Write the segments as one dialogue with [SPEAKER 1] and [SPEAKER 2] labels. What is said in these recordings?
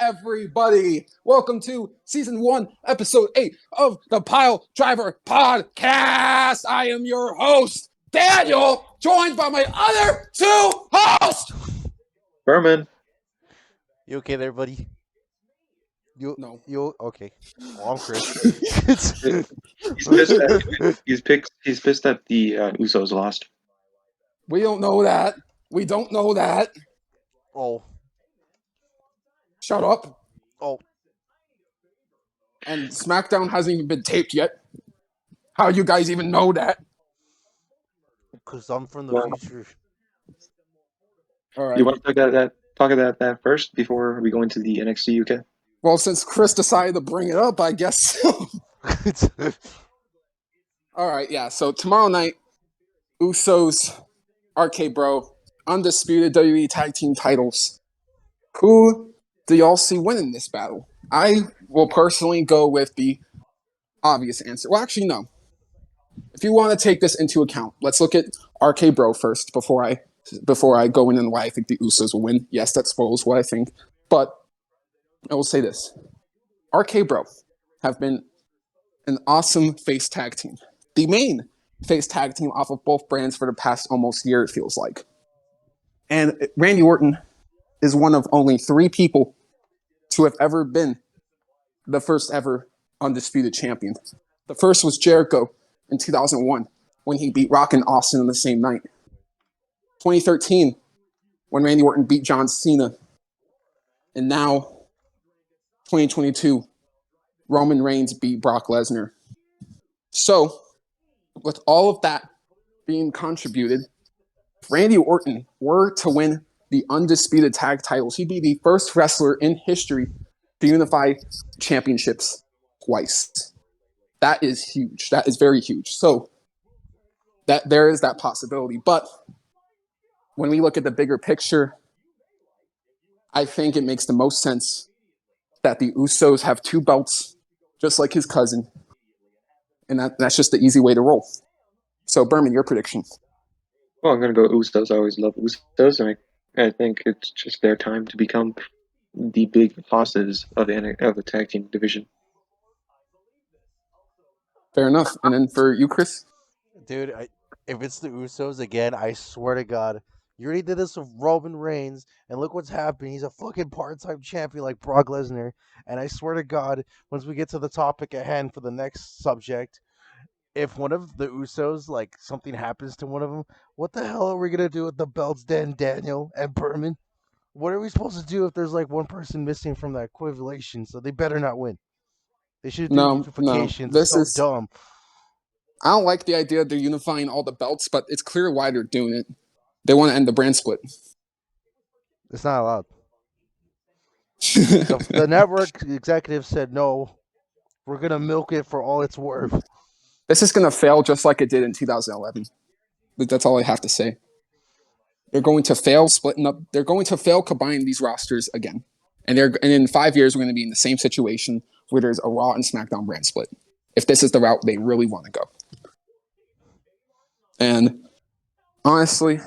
[SPEAKER 1] everybody? Welcome to Season 1, Episode 8 of the Piledriver Podcast. I am your host, Daniel, joined by my other two hosts.
[SPEAKER 2] Berman.
[SPEAKER 3] You okay there, buddy?
[SPEAKER 1] No.
[SPEAKER 3] You okay? Well, I'm Chris.
[SPEAKER 2] He's pissed that the Usos lost.
[SPEAKER 1] We don't know that. We don't know that.
[SPEAKER 3] Oh.
[SPEAKER 1] Shut up.
[SPEAKER 3] Oh.
[SPEAKER 1] And SmackDown hasn't even been taped yet. How you guys even know that?
[SPEAKER 3] Because I'm from the future.
[SPEAKER 1] All right.
[SPEAKER 2] You want to talk about that first before we go into the NXT UK?
[SPEAKER 1] Well, since Chris decided to bring it up, I guess so. All right, yeah. So tomorrow night, Usos, RK Bro, undisputed WWE Tag Team titles. Who do y'all see winning this battle? I will personally go with the obvious answer. Well, actually, no. If you want to take this into account, let's look at RK Bro first before I go in and why I think the Usos will win. Yes, that spoils what I think, but I will say this. RK Bro have been an awesome face tag team. The main face tag team off of both brands for the past almost year, it feels like. And Randy Orton is one of only 3 people to have ever been the first ever undisputed champion. The first was Jericho in 2001 when he beat Rock and Austin on the same night. 2013 when Randy Orton beat John Cena. And now 2022 Roman Reigns beat Brock Lesnar. So, with all of that being contributed, if Randy Orton were to win the undisputed tag titles, he'd be the first wrestler in history to unify championships twice. That is huge. That is very huge. So, that there is that possibility. But when we look at the bigger picture, I think it makes the most sense that the Usos have 2 belts, just like his cousin. And that's just the easy way to roll. So, Berman, your prediction?
[SPEAKER 2] Well, I'm going to go Usos. I always love Usos, and I think it's just their time to become the big bosses of the tag team division.
[SPEAKER 1] Fair enough. And then for you, Chris?
[SPEAKER 3] Dude, if it's the Usos again, I swear to God, you already did this with Roman Reigns, and look what's happening. He's a fucking part-time champion like Brock Lesnar. And I swear to God, once we get to the topic at hand for the next subject, if one of the Usos, like, something happens to one of them, what the hell are we going to do with the belts, Daniel and Berman? What are we supposed to do if there's, like, one person missing from that equivalation? So they better not win. They should do unifications.
[SPEAKER 1] This
[SPEAKER 3] is so dumb.
[SPEAKER 1] I don't like the idea they're unifying all the belts, but it's clear why they're doing it. They want to end the brand split.
[SPEAKER 3] It's not allowed. The network executive said, no, we're going to milk it for all it's worth.
[SPEAKER 1] This is going to fail just like it did in 2011. That's all I have to say. They're going to fail splitting up. They're going to fail combining these rosters again. And in 5 years, we're going to be in the same situation where there's a Raw and SmackDown brand split. If this is the route they really want to go. And honestly,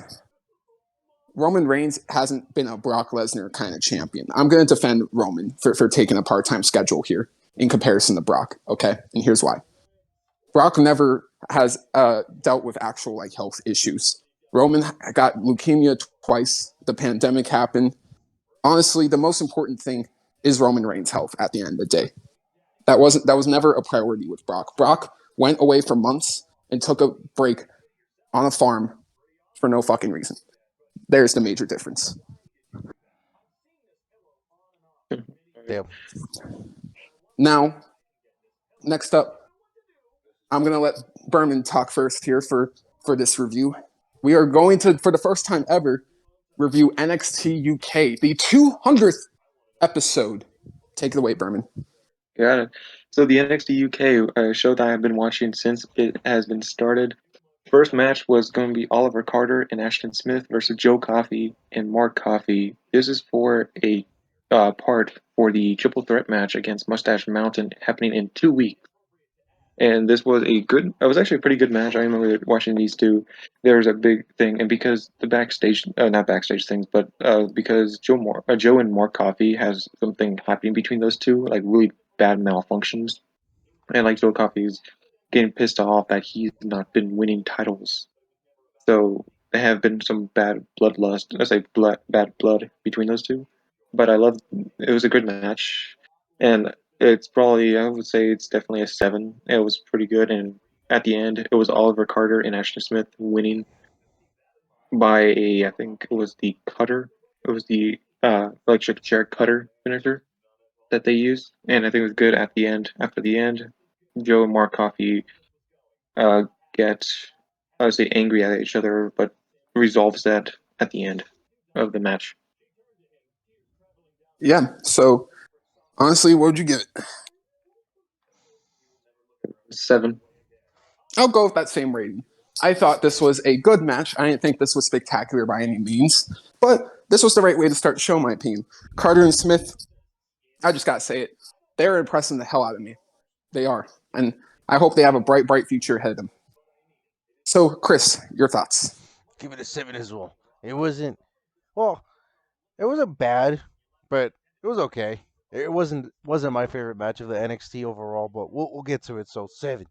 [SPEAKER 1] Roman Reigns hasn't been a Brock Lesnar kind of champion. I'm going to defend Roman for taking a part-time schedule here in comparison to Brock, okay? And here's why. Brock never has dealt with actual health issues. Roman got leukemia twice. The pandemic happened. Honestly, the most important thing is Roman Reigns' health at the end of the day. That was never a priority with Brock. Brock went away for months and took a break on a farm for no fucking reason. There's the major difference.
[SPEAKER 3] Damn.
[SPEAKER 1] Now, next up, I'm going to let Berman talk first here for this review. We are going to, for the first time ever, review NXT UK, the 200th episode. Take it away, Berman.
[SPEAKER 2] Got it. So the NXT UK show that I've been watching since it has been started. First match was going to be Oliver Carter and Ashton Smith versus Joe Coffey and Mark Coffey. This is for a part for the triple threat match against Mustache Mountain happening in 2 weeks. And this was it was actually a pretty good match. I remember watching these two. There was a big thing, and because the backstage, not backstage things, but because Joe and Mark Coffey has something happening between those two, like really bad malfunctions, and like Joe Coffey's getting pissed off that he's not been winning titles. So there have been some bad bloodlust, I say bad blood between those two. But I love it was a good match, and it's probably I would say it's definitely a 7. It was pretty good, and at the end it was Oliver Carter and Ashton Smith winning by I think it was the cutter. It was the electric chair cutter finisher that they used, and I think it was good at the end. After the end, Joe and Mark Coffey uh, get, I would say, angry at each other, but resolves that at the end of the match.
[SPEAKER 1] Yeah. So honestly, what would you give it?
[SPEAKER 2] 7.
[SPEAKER 1] I'll go with that same rating. I thought this was a good match. I didn't think this was spectacular by any means, but this was the right way to start the show, in my opinion. Carter and Smith, I just gotta say it, they're impressing the hell out of me. They are, and I hope they have a bright, bright future ahead of them. So, Chris, your thoughts?
[SPEAKER 3] Give it a 7 as well. It wasn't well. It wasn't bad, but it was okay. It wasn't my favorite match of the NXT overall, but we'll get to it. So 7.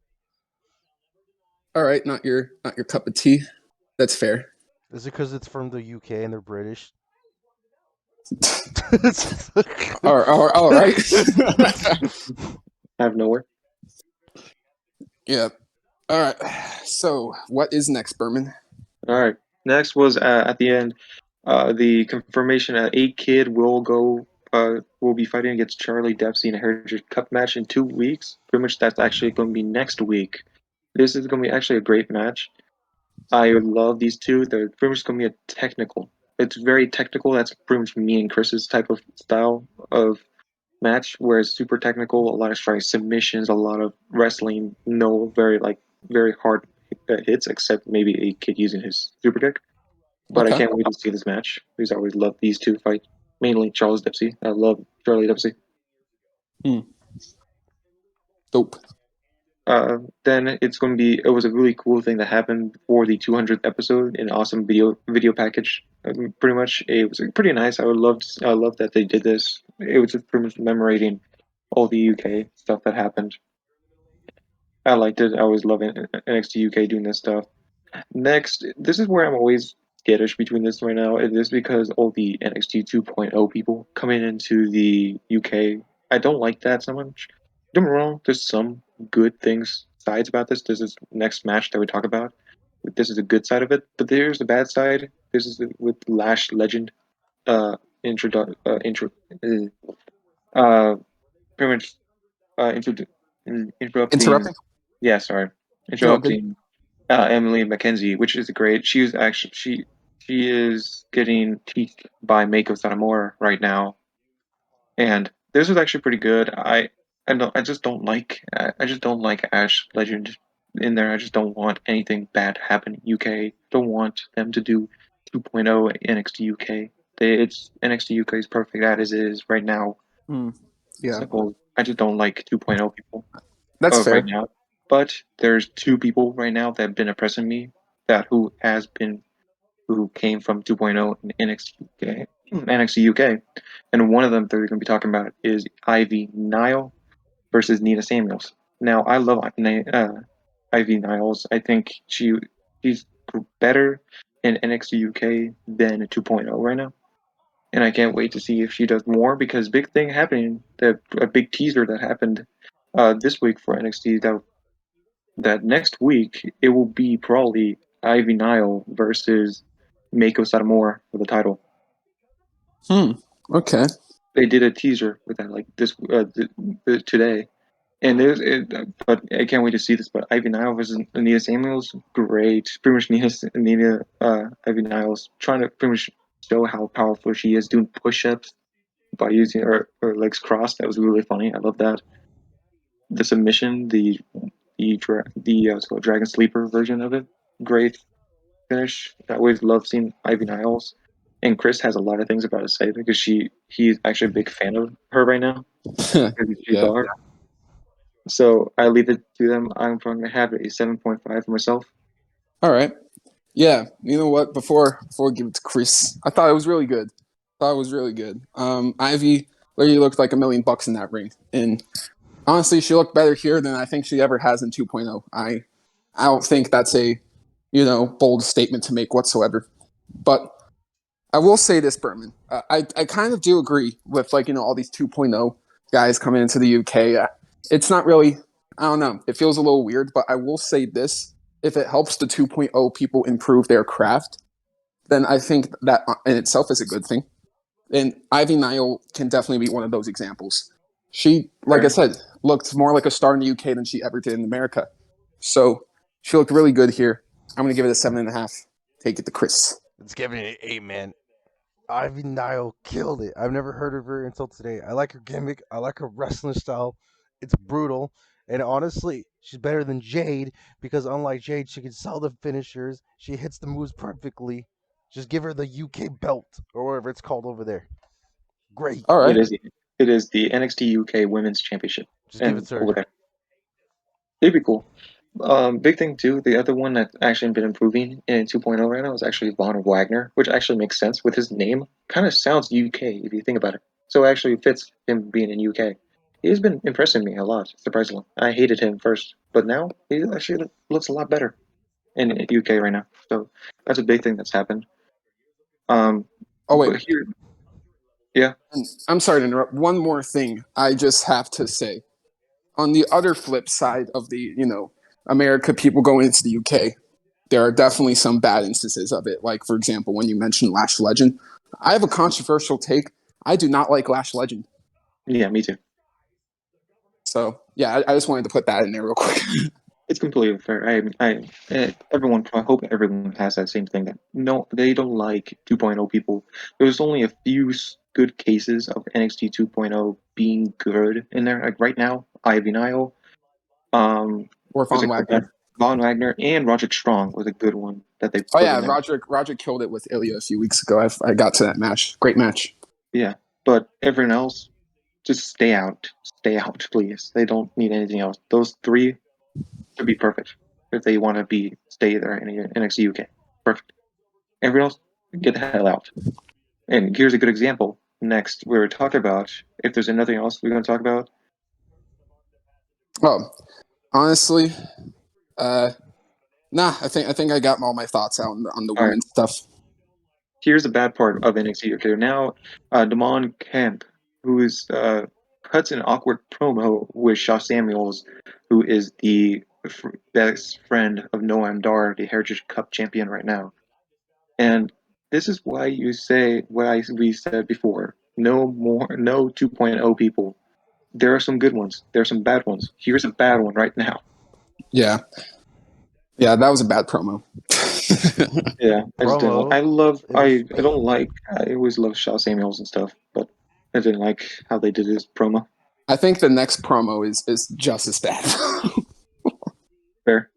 [SPEAKER 1] All right, not your cup of tea. That's fair.
[SPEAKER 3] Is it because it's from the UK and they're British?
[SPEAKER 1] All right.
[SPEAKER 2] Out of nowhere.
[SPEAKER 1] Yeah. All right. So, what is next, Berman?
[SPEAKER 2] All right. Next was at the end, the confirmation that A-Kid will be fighting against Charlie Dempsey in a Heritage Cup match in 2 weeks. Pretty much that's actually going to be next week. This is going to be actually a great match. I love these two. They're pretty much going to be a technical. It's very technical. That's pretty much me and Chris's type of style of match, where it's super technical, a lot of strike submissions, a lot of wrestling, no very hard hits, except maybe a kid using his super kick. But I
[SPEAKER 1] Okay.
[SPEAKER 2] can't wait to see this match because I always love these two fight. Mainly Charles Dempsey. I love Charlie Dempsey.
[SPEAKER 1] Dope.
[SPEAKER 2] Then it's going to be. It was a really cool thing that happened for the 200th episode. An awesome video package. Pretty much, it was pretty nice. I love that they did this. It was just pretty much commemorating all the UK stuff that happened. I liked it. I always love NXT UK doing this stuff. Next, this is where I'm always skittish between this right now. It is because all the NXT 2.0 people coming into the UK. I don't like that so much. Don't get me wrong, there's some good things, sides about this. This is next match that we talk about. This is a good side of it, but there's the bad side. This is with Lash Legend intro uh pretty much interrupting.
[SPEAKER 1] Interrupting?
[SPEAKER 2] Yeah, sorry,
[SPEAKER 1] No, good.
[SPEAKER 2] interrupting Emily McKenzie, which is great. She is getting teased by Mako Satomura right now, and this was actually pretty good. I just don't like Ash Legend in there. I just don't want anything bad to happen in UK. Don't want them to do 2.0 NXT UK. It's NXT UK is perfect as it is right now.
[SPEAKER 1] Yeah,
[SPEAKER 2] So I just don't like 2.0 people
[SPEAKER 1] that's
[SPEAKER 2] right
[SPEAKER 1] fair.
[SPEAKER 2] now. But there's two people right now that have been impressing me who came from 2.0 in NXT UK, and one of them that we're going to be talking about is Ivy Nile versus Nina Samuels. Now I love Ivy Niles. I think she's better in NXT UK than 2.0 right now. And I can't wait to see if she does more because big thing happening, a big teaser that happened this week for NXT that next week it will be probably Ivy Nile versus Mako Satomura for the title.
[SPEAKER 1] Okay.
[SPEAKER 2] They did a teaser with that like today, and but I can't wait to see this. But Ivy Nile versus Anita Samuels, great. Pretty much Ivy Niles trying to pretty much show how powerful she is doing push-ups by using her legs crossed. That was really funny. I love that. The submission, Dragon Sleeper version of it, great finish. I always love seeing Ivy Niles, and Chris has a lot of things about to say because he's actually a big fan of her right now. She's
[SPEAKER 1] Yeah.
[SPEAKER 2] dark. So I leave it to them. I'm going to have a 7.5 for myself.
[SPEAKER 1] All right. Yeah, you know what? Before we give it to Chris, I thought it was really good. Thought it was really good. Ivy literally looked like $1,000,000 in that ring, and honestly, she looked better here than I think she ever has in 2.0. I don't think that's a bold statement to make whatsoever. But I will say this, Berman. I kind of do agree with all these 2.0 guys coming into the UK. It's not really. I don't know. It feels a little weird, but I will say this: if it helps the 2.0 people improve their craft, then I think that in itself is a good thing. And Ivy Nile can definitely be one of those examples. She, like I said, looked more like a star in the UK than she ever did in America. So she looked really good here. I'm going to give it a 7.5. Take it to Chris.
[SPEAKER 3] Let's give it an 8, man. Ivy Nile killed it. I've never heard of her until today. I like her gimmick. I like her wrestling style. It's brutal. And honestly, she's better than Jade because unlike Jade, she can sell the finishers. She hits the moves perfectly. Just give her the UK belt or whatever it's called over there. Great.
[SPEAKER 1] All right.
[SPEAKER 2] It is the NXT UK Women's Championship.
[SPEAKER 3] Just give it to her.
[SPEAKER 2] Over there. It'd be cool. Big thing too, the other one that's actually been improving in 2.0 right now is actually Von Wagner, which actually makes sense with his name. Kind of sounds UK if you think about it. So it actually fits him being in UK. He's been impressing me a lot, surprisingly. I hated him first, but now he actually looks a lot better in UK right now. So that's a big thing that's happened.
[SPEAKER 1] Oh, wait.
[SPEAKER 2] But here, yeah.
[SPEAKER 1] I'm sorry to interrupt. One more thing I just have to say. On the other flip side of the, America people going into the UK, there are definitely some bad instances of it. Like, for example, when you mentioned Lash Legend, I have a controversial take. I do not like Lash Legend.
[SPEAKER 2] Yeah, me too.
[SPEAKER 1] So, yeah, I just wanted to put that in there real quick.
[SPEAKER 2] It's completely fair. Everyone. I hope everyone has that same thing. That no, they don't like 2.0 people. There's only a few good cases of NXT 2.0 being good in there. Like right now, Ivy Nile,
[SPEAKER 1] Or Von Wagner.
[SPEAKER 2] Von Wagner, and Roderick Strong was a good one that they.
[SPEAKER 1] Oh yeah, Roderick killed it with Ilya a few weeks ago. I got to that match. Great match.
[SPEAKER 2] Yeah, but everyone else, just stay out, please. They don't need anything else. Those three should be perfect if they want to stay there in NXT UK. Perfect. Everyone else, get the hell out. And here's a good example. Next, we were talking about if there's anything else we're going to talk about.
[SPEAKER 1] Oh, honestly, nah. I think I got all my thoughts out on the women's stuff.
[SPEAKER 2] Here's the bad part of NXT UK. Now, Damon Kemp, who is cuts an awkward promo with Shaw Samuels, who is the best friend of Noam Dar, the Heritage Cup champion right now. And this is why you say what we said before. No 2.0 people. There are some good ones. There are some bad ones. Here's a bad one right now.
[SPEAKER 1] Yeah, that was a bad promo.
[SPEAKER 2] Yeah, I just didn't. I don't like. I always love Shaw Samuels and stuff, but I didn't like how they did his promo.
[SPEAKER 1] I think the next promo is just as bad.
[SPEAKER 2] Fair.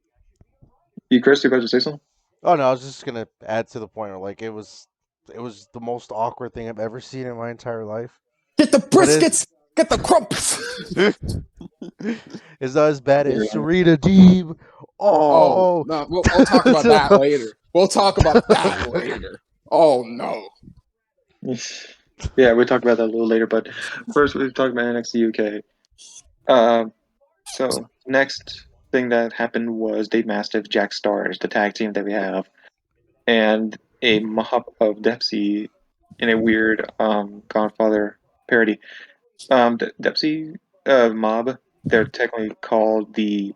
[SPEAKER 2] Chris, you about to say something?
[SPEAKER 3] Oh no, I was just gonna add to the point where like it was the most awkward thing I've ever seen in my entire life.
[SPEAKER 1] Get the briskets, get the crumpets.
[SPEAKER 3] It's not as bad as Serena Deeb. Oh
[SPEAKER 1] no, we'll talk about that later. We'll talk about that later. Oh no.
[SPEAKER 2] Yeah, we'll talk about that a little later, but first we'll talk about NXT UK. So next thing that happened was Dave Mastiff, Jack Stars, the tag team that we have, and a mob of Dempsey in a weird Godfather parody. Dempsey mob, they're technically called the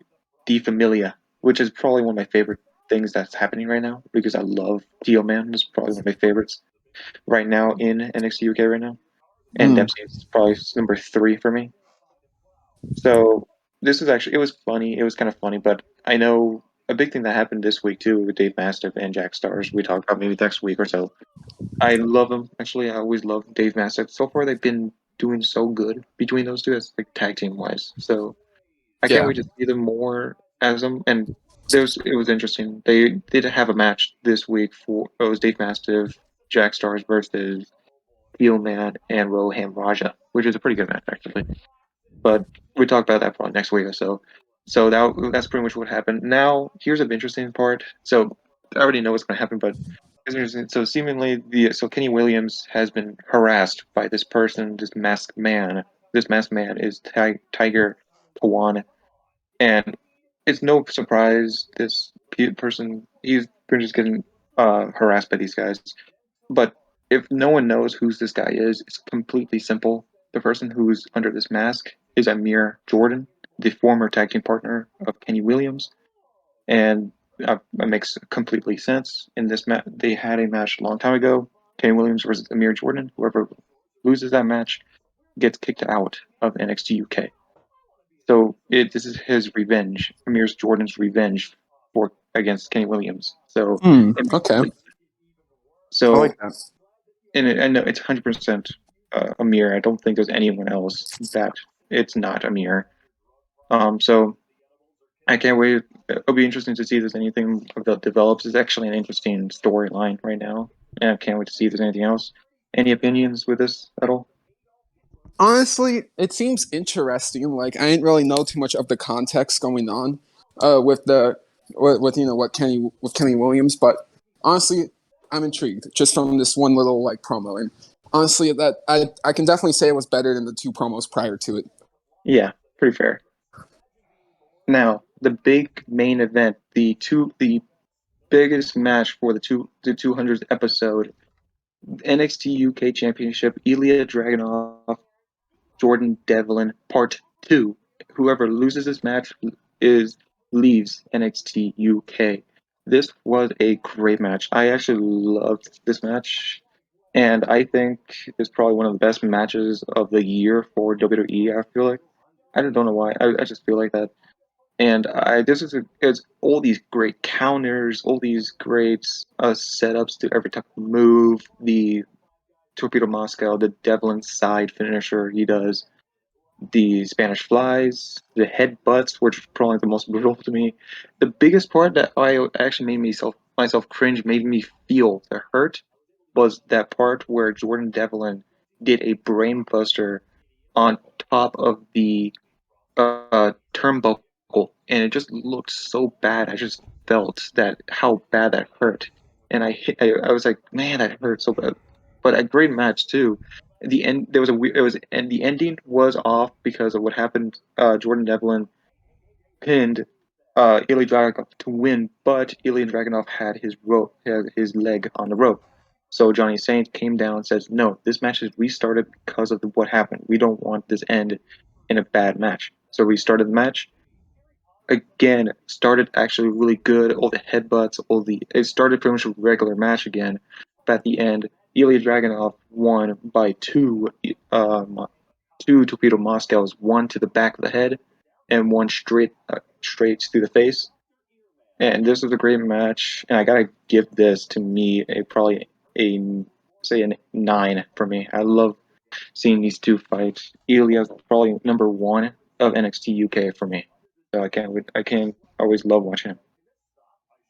[SPEAKER 2] Familia, which is probably one of my favorite things that's happening right now because I love Dio Man. It's probably one of my favorites right now in NXT UK right now, and Dempsey is probably number 3 for me. So this is actually, it was funny. It was kind of funny, but I know a big thing that happened this week too with Dave Mastiff and Jack Stars. We talked about maybe next week or so. I love them. Actually, I always love Dave Mastiff. So far, they've been doing so good between those two as like tag team wise. So I can't wait to see them more as them. And it was interesting. They did have a match this week it was Dave Mastiff, Jack Stars versus Steel Man and Roham Raja, which is a pretty good match actually. but we talk about that probably next week or so. So that's pretty much what happened. Now, here's an interesting part. So I already know what's going to happen, but it's interesting. So seemingly, Kenny Williams has been harassed by this person, this masked man. This masked man is Tiger Tawan, and it's no surprise this person he's been just getting harassed by these guys. But if no one knows who this guy is, it's completely simple. The person who's under this mask is Amir Jordan, the former tag team partner of Kenny Williams, and it makes completely sense. In this match, they had a match a long time ago, Kenny Williams versus Amir Jordan. Whoever loses that match gets kicked out of NXT UK. So this is his revenge, Amir Jordan's revenge for against Kenny Williams. So
[SPEAKER 1] Okay. I
[SPEAKER 2] so
[SPEAKER 1] like that.
[SPEAKER 2] and I know it's 100% Amir. I don't think there's anyone else that it's not Amir. So I can't wait. It'll be interesting to see if there's anything that develops. It's actually an interesting storyline right now, and I can't wait to see if there's anything else. Any opinions with this at all?
[SPEAKER 1] Honestly, it seems interesting. Like I didn't really know too much of the context going on with what Kenny Williams, but honestly, I'm intrigued just from this one little like promo. And honestly, that I can definitely say it was better than the two promos prior to it.
[SPEAKER 2] Yeah, pretty fair. Now, the big main event, the biggest match for the 200th episode, NXT UK Championship, Ilya Dragunov, Jordan Devlin, Part 2. Whoever loses this match is leaves NXT UK. This was a great match. I actually loved this match, and I think it's probably one of the best matches of the year for WWE. I feel like I don't know why. I just feel like that. And it's all these great counters, all these great setups to every type of move. The Torpedo Moscow, the Devlin side finisher he does, the Spanish flies, the headbutts, which are probably the most brutal to me. The biggest part that I actually made myself cringe, made me feel the hurt, was that part where Jordan Devlin did a brainbuster on top of the turnbuckle, and it just looked so bad. I just felt that how bad that hurt, and I was like, man, that hurt so bad. But a great match too. The end there was a it was and the ending was off because of what happened. Jordan Devlin pinned Ilya Dragunov to win, but Ilya Dragunov had his leg on the rope. So Johnny Saint came down and says, "No, this match is restarted because of what happened. We don't want this end in a bad match." So restarted the match. Again, started actually really good. All the headbutts, it started pretty much a regular match again. But at the end, Ilya Dragunov won by two torpedo Moscows, one to the back of the head, and one straight through the face. And this was a great match, and I gotta give this to me probably a say a 9 for me. I love seeing these two fights. Ilya's probably number one of NXT UK for me. So I can't always love watching him.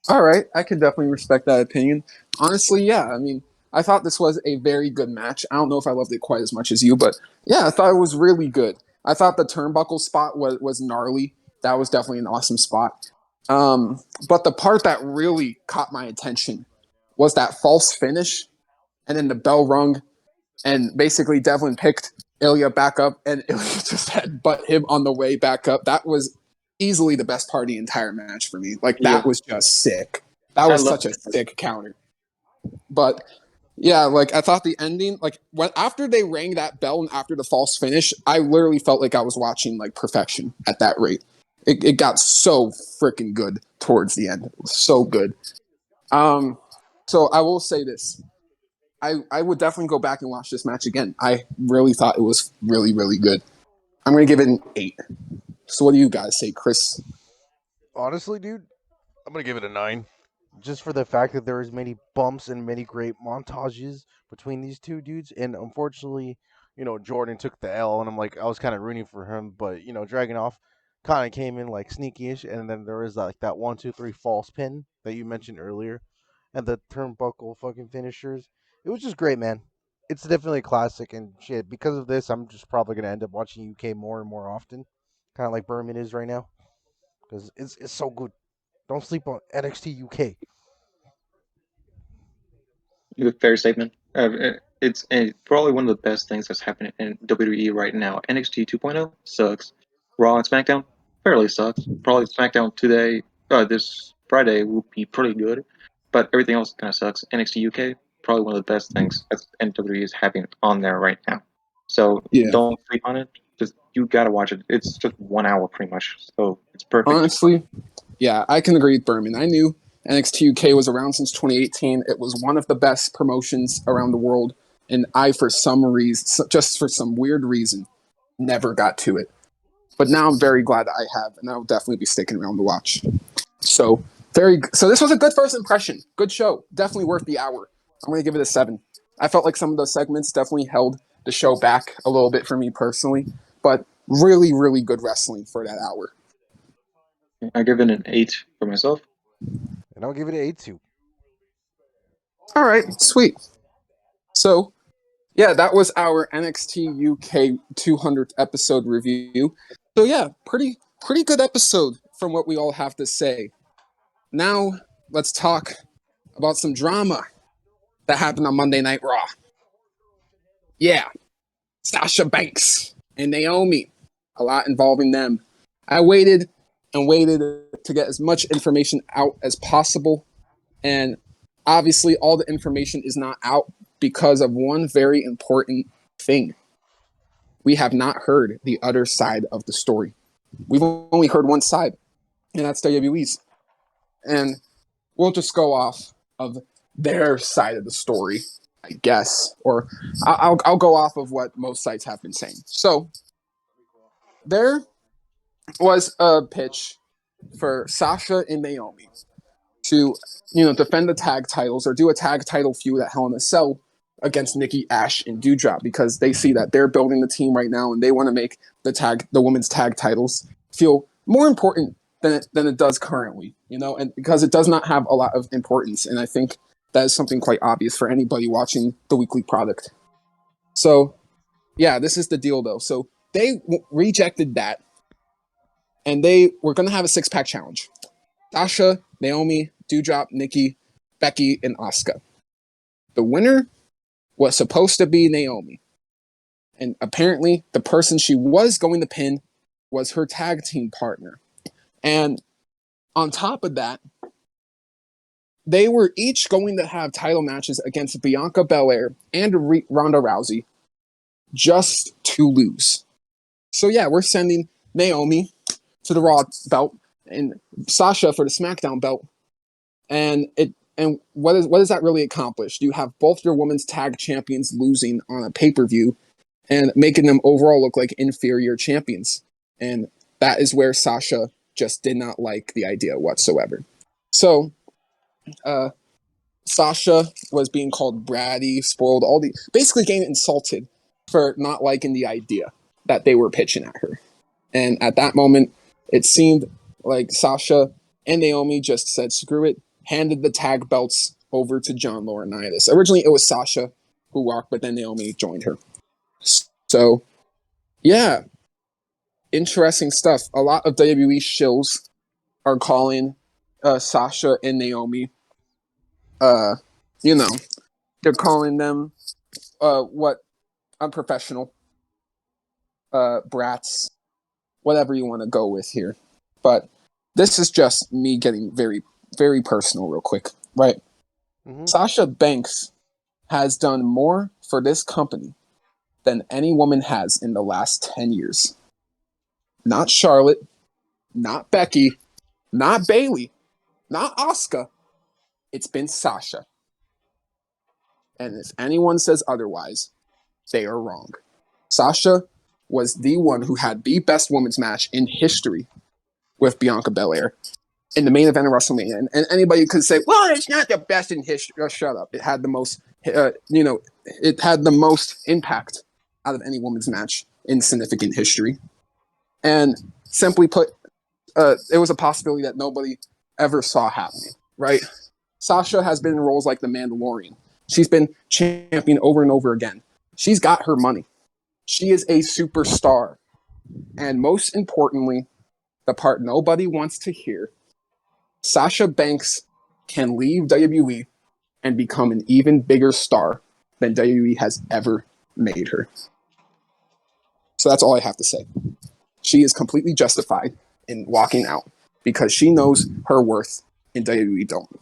[SPEAKER 1] All right, I can definitely respect that opinion. Honestly, yeah, I mean, I thought this was a very good match. I don't know if I loved it quite as much as you, but yeah, I thought it was really good. I thought the turnbuckle spot was gnarly. That was definitely an awesome spot. But the part that really caught my attention was that false finish, and then the bell rung, and basically Devlin picked Ilya back up, and Ilya just had butt him on the way back up. That was easily the best part of the entire match for me. Like
[SPEAKER 2] Yeah,
[SPEAKER 1] that was just sick. That
[SPEAKER 2] I
[SPEAKER 1] was
[SPEAKER 2] love
[SPEAKER 1] such a
[SPEAKER 2] it.
[SPEAKER 1] sick counter. But yeah, like I thought the ending, like when after they rang that bell and after the false finish, I literally felt like I was watching like perfection at that rate. It got so freaking good towards the end. It was so good. Um, so I will say this. I would definitely go back and watch this match again. I really thought it was really, really good. I'm going to give it an 8. So what do you guys say, Chris?
[SPEAKER 3] Honestly, dude, I'm gonna give it a 9. Just for the fact that there is many bumps and many great montages between these two dudes, and unfortunately, Jordan took the L, and I was kind of rooting for him, but Dragunov kind of came in like sneaky-ish, and then there was like that 1, 2, 3 false pin that you mentioned earlier, and the turnbuckle fucking finishers. It was just great, man. it's definitely a classic and shit. Because of this, I'm just probably gonna end up watching UK more and more often, kind of like Berman is right now, because it's so good. Don't sleep on NXT UK.
[SPEAKER 2] Fair statement. It's probably one of the best things that's happening in WWE right now. NXT 2.0 sucks. Raw and SmackDown fairly sucks. Probably SmackDown today, this Friday will be pretty good, but everything else kind of sucks. NXT UK probably one of the best things that WWE is having on there right now. So
[SPEAKER 1] Yeah.
[SPEAKER 2] don't sleep on it. Just you gotta watch it. It's just 1 hour pretty much, so it's perfect.
[SPEAKER 1] Honestly, yeah, I can agree with Berman. I knew NXT UK was around since 2018. It was one of the best promotions around the world, and I, for some reason, just for some weird reason, never got to it. But now I'm very glad I have, and I'll definitely be sticking around to watch. So so this was a good first impression. Good show. Definitely worth the hour. I'm gonna give it a 7. I felt like some of those segments definitely held the show back a little bit for me personally, but really, really good wrestling for that hour.
[SPEAKER 2] I give it an 8 for myself.
[SPEAKER 3] And I'll give it an 8-2.
[SPEAKER 1] All right, sweet. So yeah, that was our NXT UK 200th episode review. So yeah, pretty good episode from what we all have to say. Now let's talk about some drama that happened on Monday Night Raw. Yeah, Sasha Banks and Naomi, a lot involving them. I waited and waited to get as much information out as possible, and obviously all the information is not out because of one very important thing. We have not heard the other side of the story. We've only heard one side, and that's WWE's. And we'll just go off of their side of the story, I guess, or I'll go off of what most sites have been saying. So there was a pitch for Sasha and Naomi to, defend the tag titles or do a tag title feud at Hell in a Cell against Nikki Ash and Doudrop, because they see that they're building the team right now and they want to make the women's tag titles feel more important than it does currently, and because it does not have a lot of importance. And I think that is something quite obvious for anybody watching the weekly product. So yeah, this is the deal though. So they rejected that, and they were going to have a 6-pack challenge. Sasha, Naomi, Doudrop, Nikki, Becky, and Asuka. The winner was supposed to be Naomi. And apparently, the person she was going to pin was her tag team partner. And on top of that, they were each going to have title matches against Bianca Belair and Ronda Rousey just to lose. So yeah, we're sending Naomi to the Raw belt and Sasha for the SmackDown belt. And what does that really accomplish? You have both your women's tag champions losing on a pay-per-view and making them overall look like inferior champions. And that is where Sasha just did not like the idea whatsoever. So Sasha was being called bratty, spoiled, basically getting insulted for not liking the idea that they were pitching at her. And at that moment, it seemed like Sasha and Naomi just said, screw it, handed the tag belts over to John Laurinaitis. Originally, it was Sasha who walked, but then Naomi joined her. So, yeah, interesting stuff. A lot of WWE shills are calling Sasha and Naomi, they're calling them unprofessional brats, whatever you want to go with here. But this is just me getting very, very personal real quick, right? Mm-hmm. Sasha Banks has done more for this company than any woman has in the last 10 years. Not Charlotte, not Becky, not Bayley, not Asuka. It's been Sasha. And if anyone says otherwise, they are wrong. Sasha was the one who had the best women's match in history with Bianca Belair in the main event of WrestleMania. And anybody could say, well, it's not the best in history. Oh, shut up. It had the most, it had the most impact out of any women's match in significant history. And simply put, it was a possibility that nobody ever saw happening, right? Sasha has been in roles like The Mandalorian, She's been champion over and over again. She's got her money. She is a superstar. And most importantly, the part nobody wants to hear, Sasha Banks can leave WWE and become an even bigger star than WWE has ever made her. So that's all I have to say. She is completely justified in walking out because she knows her worth and WWE don't.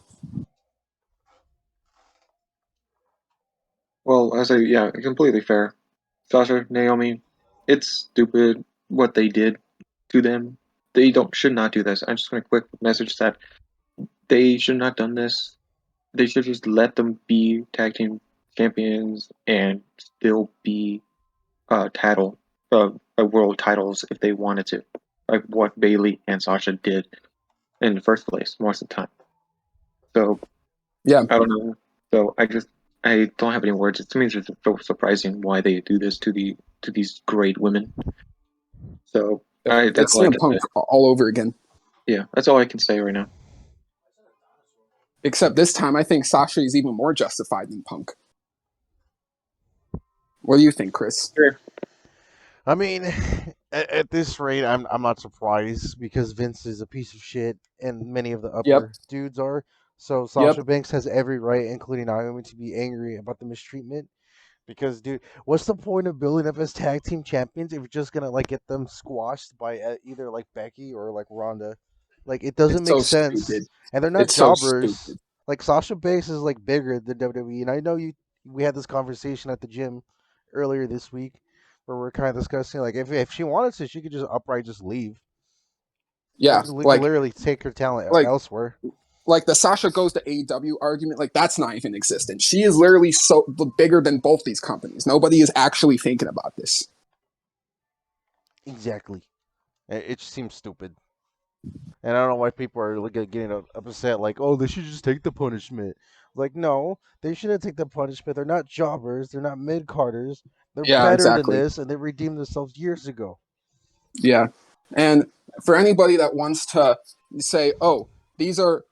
[SPEAKER 2] Well, I say, yeah, completely fair. Sasha, Naomi, it's stupid what they did to them. They should not do this. I'm just going to quick message that they should not have done this. They should just let them be tag team champions and still be world titles if they wanted to, like what Bailey and Sasha did in the first place most of the time. So
[SPEAKER 1] Yeah,
[SPEAKER 2] I don't know. So I don't have any words. To me, it's just so surprising why they do this to these great women. So that's
[SPEAKER 1] it's
[SPEAKER 2] all I
[SPEAKER 1] CM
[SPEAKER 2] can say.
[SPEAKER 1] Punk all over again.
[SPEAKER 2] Yeah, that's all I can say right now.
[SPEAKER 1] Except this time, I think Sasha is even more justified than Punk. What do you think, Chris?
[SPEAKER 2] Sure.
[SPEAKER 3] I mean, at this rate, I'm not surprised because Vince is a piece of shit, and many of the
[SPEAKER 1] Yep.
[SPEAKER 3] upper dudes are. So
[SPEAKER 1] Yep.
[SPEAKER 3] Sasha Banks has every right, including Naomi, to be angry about the mistreatment. Because, dude, what's the point of building up as tag team champions if you're just gonna like get them squashed by either like Becky or like Ronda? Like, it doesn't
[SPEAKER 1] It's
[SPEAKER 3] make
[SPEAKER 1] so
[SPEAKER 3] sense.
[SPEAKER 1] stupid.
[SPEAKER 3] And they're not
[SPEAKER 1] It's so
[SPEAKER 3] jobbers.
[SPEAKER 1] stupid.
[SPEAKER 3] Like Sasha Banks is like bigger than WWE, and I know we had this conversation at the gym earlier this week where we're kind of discussing like if she wanted to, she could just upright just leave.
[SPEAKER 1] Yeah,
[SPEAKER 3] We could
[SPEAKER 1] like
[SPEAKER 3] literally take her talent
[SPEAKER 1] like
[SPEAKER 3] elsewhere.
[SPEAKER 1] like the Sasha goes to AEW argument, like that's not even existent. She is literally so bigger than both these companies. Nobody is actually thinking about this.
[SPEAKER 3] Exactly. It just seems stupid. And I don't know why people are getting upset, like, oh, they should just take the punishment. Like, no, they shouldn't take the punishment. They're not jobbers. They're not mid carders. They're
[SPEAKER 1] Yeah,
[SPEAKER 3] better than
[SPEAKER 1] exactly.
[SPEAKER 3] this, and they redeemed themselves years ago.
[SPEAKER 1] Yeah, and for anybody that wants to say, "Oh, these are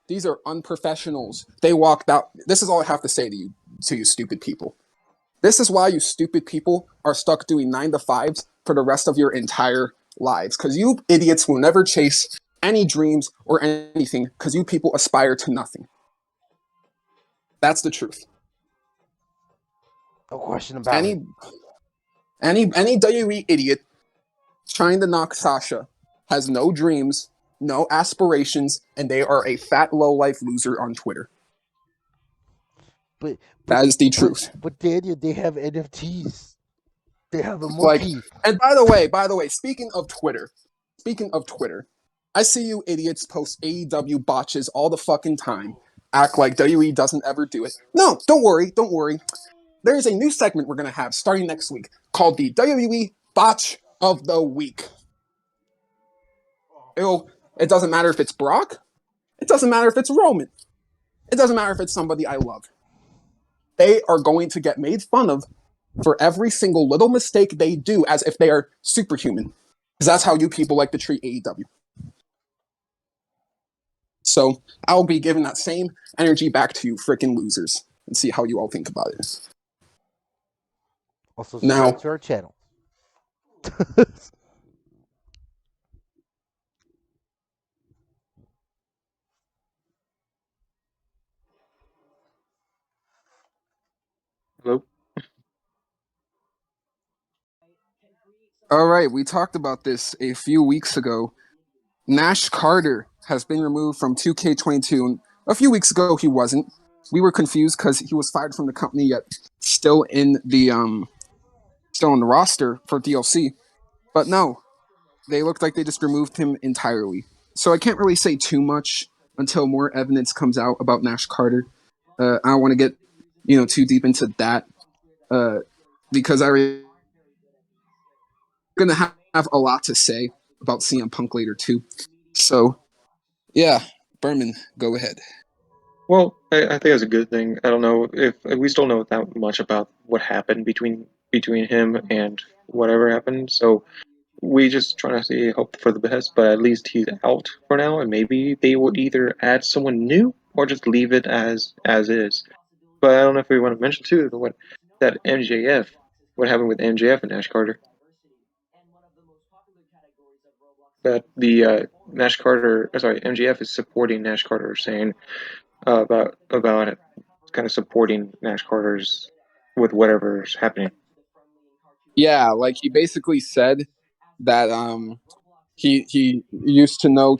[SPEAKER 1] unprofessionals," they walked out. This is all I have to say to you stupid people. This is why you stupid people are stuck doing 9 to 5s for the rest of your entire lives. Because you idiots will never chase any dreams or anything because you people aspire to nothing. That's the truth.
[SPEAKER 3] No question about it.
[SPEAKER 1] Any WWE idiot trying to knock Sasha has no dreams, no aspirations, and they are a fat low life loser on Twitter.
[SPEAKER 3] But
[SPEAKER 1] That is the truth.
[SPEAKER 3] but Daniel, they have NFTs. They have a
[SPEAKER 1] Like,
[SPEAKER 3] monkey.
[SPEAKER 1] and by the way, speaking of Twitter, I see you idiots post AEW botches all the fucking time. Act like WWE doesn't ever do it. No, don't worry. There is a new segment we're going to have starting next week called the WWE Botch of the Week. It doesn't matter if it's Brock. It doesn't matter if it's Roman. It doesn't matter if it's somebody I love. They are going to get made fun of for every single little mistake they do as if they are superhuman. Because that's how you people like to treat AEW. So I'll be giving that same energy back to you freaking losers and see how you all think about it.
[SPEAKER 3] Also,
[SPEAKER 1] Now,
[SPEAKER 3] subscribe to our channel.
[SPEAKER 2] Hello?
[SPEAKER 1] all right, we talked about this a few weeks ago. Nash Carter has been removed from 2K22. And a few weeks ago, he wasn't. We were confused because he was fired from the company, yet still in the roster for DLC. But no, they looked like they just removed him entirely. So I can't really say too much until more evidence comes out about Nash Carter. I don't want to get too deep into that because I'm gonna have a lot to say about CM Punk later too. So yeah, Berman, go ahead.
[SPEAKER 2] Well, I think it's a good thing. I don't know if we still know that much about what happened between him and whatever happened. So we just trying to see hope for the best, but at least he's out for now, and maybe they will either add someone new or just leave it as is. But I don't know if we want to mention too what happened with MJF and Nash Carter. That the Nash Carter, sorry, MJF is supporting Nash Carter, saying about it, kind of supporting Nash Carter's with whatever's happening.
[SPEAKER 1] Yeah, like he basically said that he used to know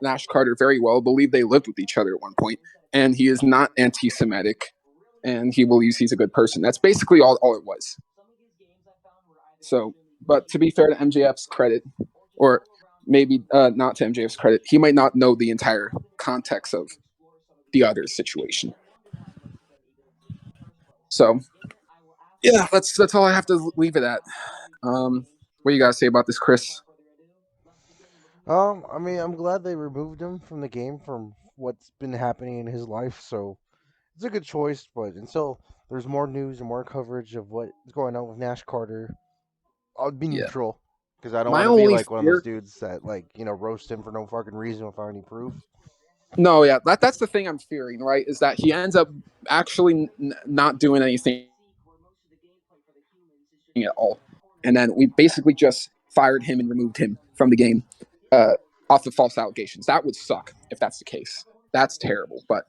[SPEAKER 1] Nash Carter very well, believed they lived with each other at one point, and he is not anti-Semitic, and he believes he's a good person. That's basically all it was. So, but to be fair to MJF's credit, or maybe not to MJF's credit, he might not know the entire context of the other situation. So, yeah, that's all I have to leave it at. What do you gotta say about this, Chris?
[SPEAKER 3] I mean, I'm glad they removed him from the game from what's been happening in his life. So it's a good choice. But until there's more news and more coverage of what's going on with Nash Carter, I'll be
[SPEAKER 1] Yeah,
[SPEAKER 3] neutral because I don't
[SPEAKER 1] my
[SPEAKER 3] want to be
[SPEAKER 1] only
[SPEAKER 3] like one of those
[SPEAKER 1] fear.
[SPEAKER 3] dudes that roast him for no fucking reason without any proof.
[SPEAKER 1] No, yeah, that's the thing I'm fearing, right? Is that he ends up actually not doing anything at all, and then we basically just fired him and removed him from the game uh, off of false allegations. That would suck if that's the case. That's terrible, but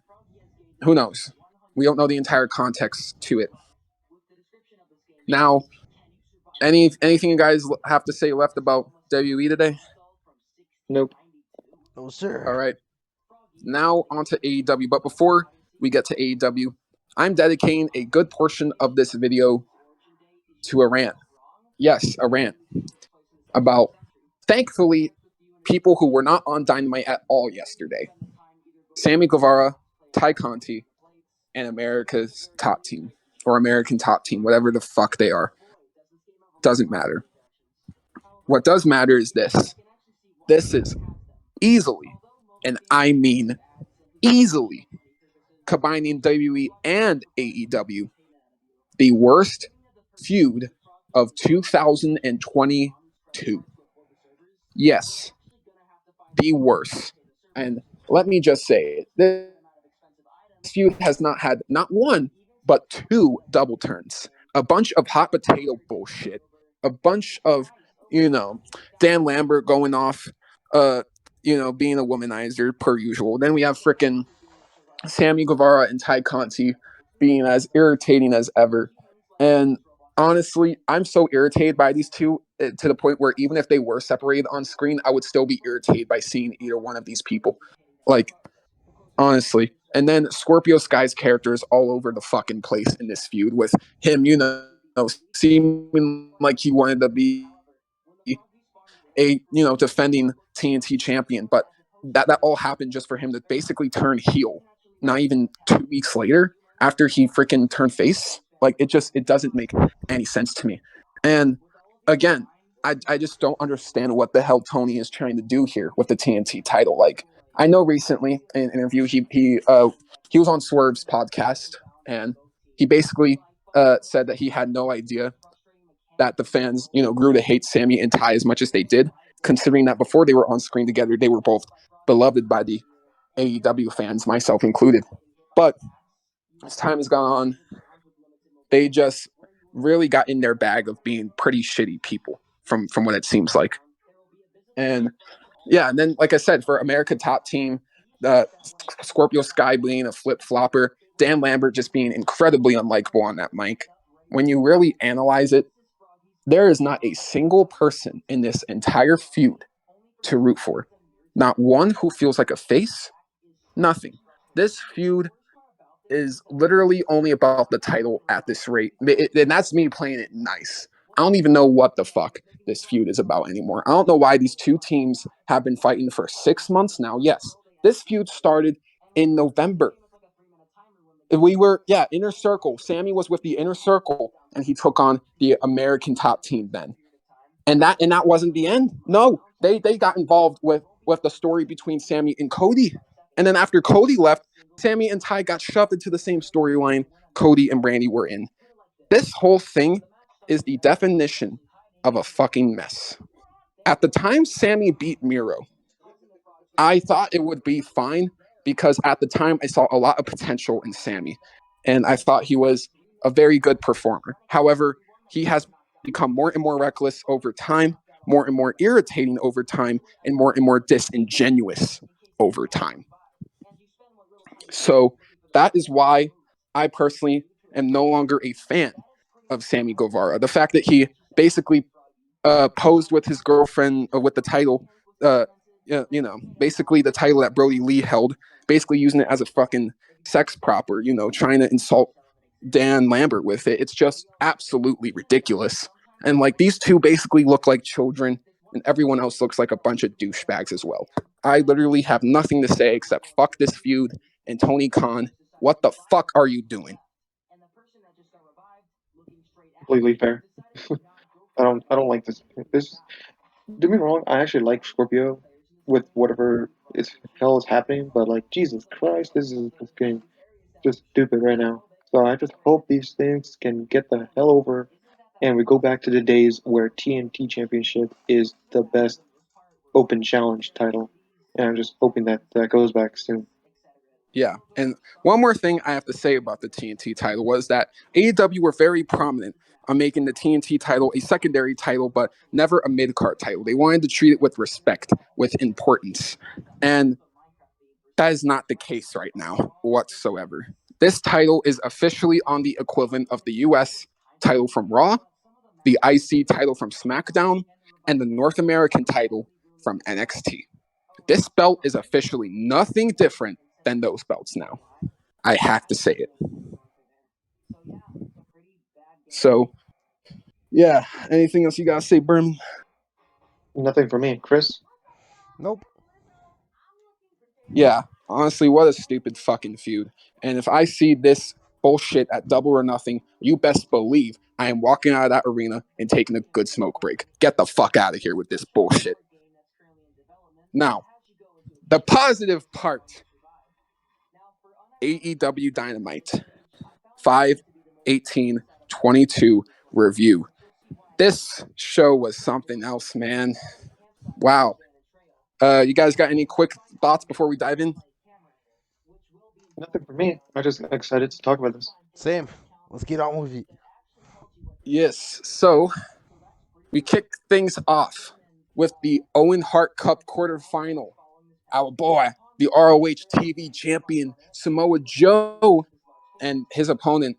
[SPEAKER 1] who knows? We don't know the entire context to it. Now, anything you guys have to say left about WE today?
[SPEAKER 2] Nope.
[SPEAKER 3] No, sir.
[SPEAKER 1] All right. Now on to AEW. But before we get to AEW, I'm dedicating a good portion of this video to a rant. Yes, a rant about, thankfully, people who were not on Dynamite at all yesterday. Sammy Guevara, Ty Conti, and America's Top Team, or American Top Team, whatever the fuck they are. Doesn't matter. What does matter is this. This is easily, and I mean easily, combining WWE and AEW, the worst feud of 2022. Yes, the worst. And let me just say it. This feud has not had not one, but two double turns. A bunch of hot potato bullshit. A bunch of, Dan Lambert going off, being a womanizer per usual. Then we have frickin' Sammy Guevara and Ty Conti being as irritating as ever. And honestly, I'm so irritated by these two to the point where even if they were separated on screen, I would still be irritated by seeing either one of these people. Like, honestly. And then Scorpio Sky's character is all over the fucking place in this feud with him, seeming like he wanted to be defending TNT champion, but that all happened just for him to basically turn heel. Not even 2 weeks later, after he freaking turned face, like it doesn't make any sense to me. And again, I just don't understand what the hell Tony is trying to do here with the TNT title. Like, I know recently in an interview he was on Swerve's podcast, and he basically said that he had no idea that the fans, grew to hate Sammy and Ty as much as they did, considering that before they were on screen together, they were both beloved by the AEW fans, myself included. But as time has gone on, they just really got in their bag of being pretty shitty people from what it seems like. And yeah, and then like I said, for America Top Team, Scorpio Sky being a flip flopper, Dan Lambert just being incredibly unlikable on that mic. When you really analyze it, there is not a single person in this entire feud to root for. Not one who feels like a face. Nothing. This feud is literally only about the title at this rate. And that's me playing it nice. I don't even know what the fuck this feud is about anymore. I don't know why these two teams have been fighting for 6 months now. Yes, this feud started in November. We were, Inner Circle. Sammy was with the Inner Circle, and he took on the American Top Team then. And that wasn't the end. No, they got involved with the story between Sammy and Cody. And then after Cody left, Sammy and Ty got shoved into the same storyline Cody and Brandy were in. This whole thing is the definition of a fucking mess. At the time Sammy beat Miro, I thought it would be fine because at the time I saw a lot of potential in Sammy. and I thought he was a very good performer. However, he has become more and more reckless over time, more and more irritating over time, and more disingenuous over time. So that is why I personally am no longer a fan of Sammy Guevara. The fact that he basically posed with his girlfriend with the title, uh, basically the title that Brody Lee held, basically using it as a fucking sex proper, trying to insult Dan Lambert with it. It's just absolutely ridiculous. And like these two basically look like children, and everyone else looks like a bunch of douchebags as well. I literally have nothing to say except fuck this feud and Tony Khan. What the fuck are you doing?
[SPEAKER 2] Completely fair. I don't like this. This Don't get me wrong. I actually like Scorpio with whatever is hell is happening, but like Jesus Christ, this is just getting just stupid right now. So I just hope these things can get the hell over, and we go back to the days where TNT Championship is the best open challenge title, and I'm just hoping that that goes back soon.
[SPEAKER 1] Yeah, and one more thing I have to say about the TNT title was that AEW were very prominent on making the TNT title a secondary title, but never a mid card title. They wanted to treat it with respect, with importance, and that is not the case right now whatsoever. This title is officially on the equivalent of the US title from Raw, the IC title from SmackDown, and the North American title from NXT. This belt is officially nothing different than those belts now. I have to say it. So, yeah. Anything else you gotta say, Berman?
[SPEAKER 2] Nothing for me, Chris.
[SPEAKER 3] Nope.
[SPEAKER 1] Yeah. Honestly, what a stupid fucking feud. And if I see this bullshit at Double or Nothing, you best believe I am walking out of that arena and taking a good smoke break. Get the fuck out of here with this bullshit. Now, the positive part, AEW Dynamite 5/18/22 review. This show was something else, man. Wow. You guys got any quick thoughts before we dive in?
[SPEAKER 2] Nothing for me. I'm just excited to talk about this.
[SPEAKER 3] Same. Let's get on with it.
[SPEAKER 1] Yes. So we kick things off with the Owen Hart Cup quarterfinal. Our boy, the ROH TV champion Samoa Joe, and his opponent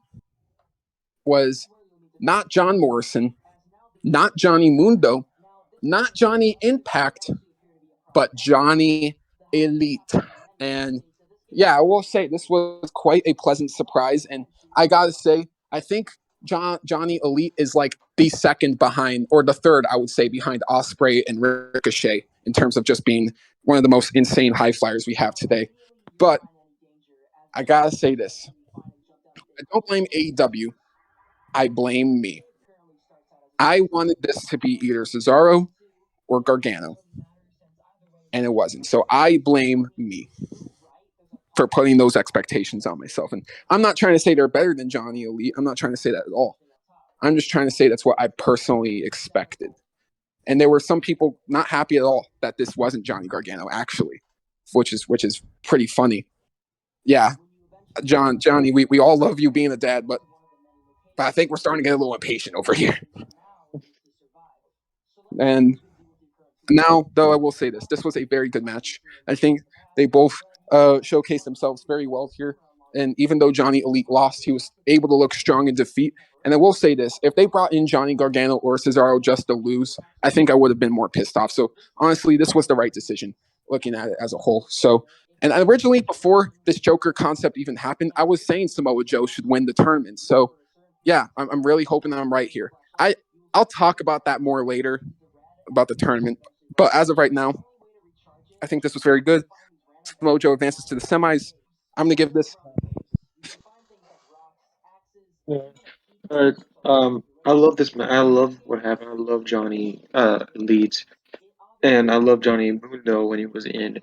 [SPEAKER 1] was not John Morrison, not Johnny Mundo, not Johnny Impact, but Johnny Elite. And yeah, I will say this was quite a pleasant surprise. And I gotta say, I think Johnny Elite is like the second behind, or the third, I would say, behind Osprey and Ricochet in terms of just being one of the most insane high flyers we have today. But I gotta say this: I don't blame AEW. I blame me. I wanted this to be either Cesaro or Gargano, and it wasn't. So I blame me for putting those expectations on myself. And I'm not trying to say they're better than Johnny Elite. I'm not trying to say that at all. I'm just trying to say that's what I personally expected. And there were some people not happy at all that this wasn't Johnny Gargano, actually, which is pretty funny. Yeah, Johnny, we all love you being a dad, but I think we're starting to get a little impatient over here. And now, though, I will say this was a very good match. I think they both showcased themselves very well here. And even though Johnny Elite lost, he was able to look strong in defeat. And I will say this, if they brought in Johnny Gargano or Cesaro just to lose, I think I would have been more pissed off. So honestly, this was the right decision, looking at it as a whole. So, and originally, before this Joker concept even happened, I was saying Samoa Joe should win the tournament. So yeah, I'm really hoping that I'm right here. I'll talk about that more later, about the tournament. But as of right now, I think this was very good. Samoa Joe advances to the semis. I'm going to give this.
[SPEAKER 2] Yeah. All right. I love this man. I love what happened. I love Johnny Elite, and I love Johnny Mundo when he was in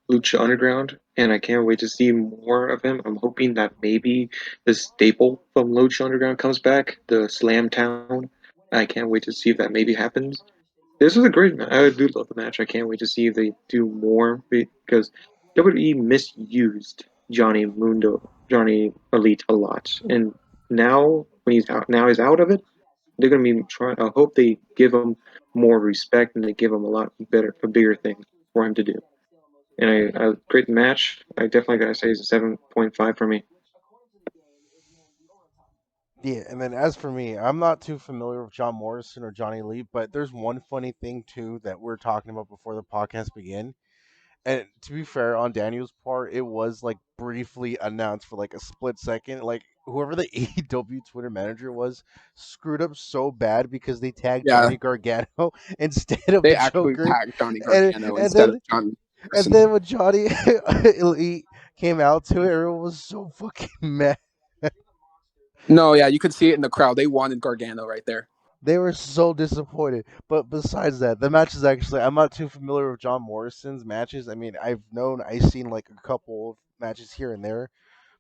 [SPEAKER 2] Lucha Underground, and I can't wait to see more of him. I'm hoping that maybe the staple from Lucha Underground comes back, the Slam Town. I can't wait to see if that maybe happens. This was a great match. I do love the match. I can't wait to see if they do more because WWE misused Johnny Mundo Johnny Elite a lot, and now when he's out of it, they're gonna be trying. I hope they give him more respect and they give him a bigger thing for him to do. And a great match. I definitely gotta say it's a 7.5 for me.
[SPEAKER 3] Yeah, and then as for me, I'm not too familiar with John Morrison or Johnny Lee, but there's one funny thing too that we're talking about before the podcast began. And to be fair, on Daniel's part, it was like briefly announced for like a split second. Like whoever the AEW Twitter manager was screwed up so bad because they tagged
[SPEAKER 1] Yeah,
[SPEAKER 3] Johnny Gargano instead of
[SPEAKER 1] they
[SPEAKER 3] the
[SPEAKER 1] actually
[SPEAKER 3] Joker,
[SPEAKER 1] tagged Johnny
[SPEAKER 3] and
[SPEAKER 1] Gargano
[SPEAKER 3] and
[SPEAKER 1] instead of
[SPEAKER 3] then
[SPEAKER 1] Johnny
[SPEAKER 3] and
[SPEAKER 1] Morrison.
[SPEAKER 3] then when Johnny Elite came out to it, everyone was so fucking mad.
[SPEAKER 1] No, yeah, you could see it in the crowd. They wanted Gargano right there.
[SPEAKER 3] They were so disappointed. But besides that, the match is actually I'm not too familiar with John Morrison's matches. I mean, I've seen like a couple of matches here and there,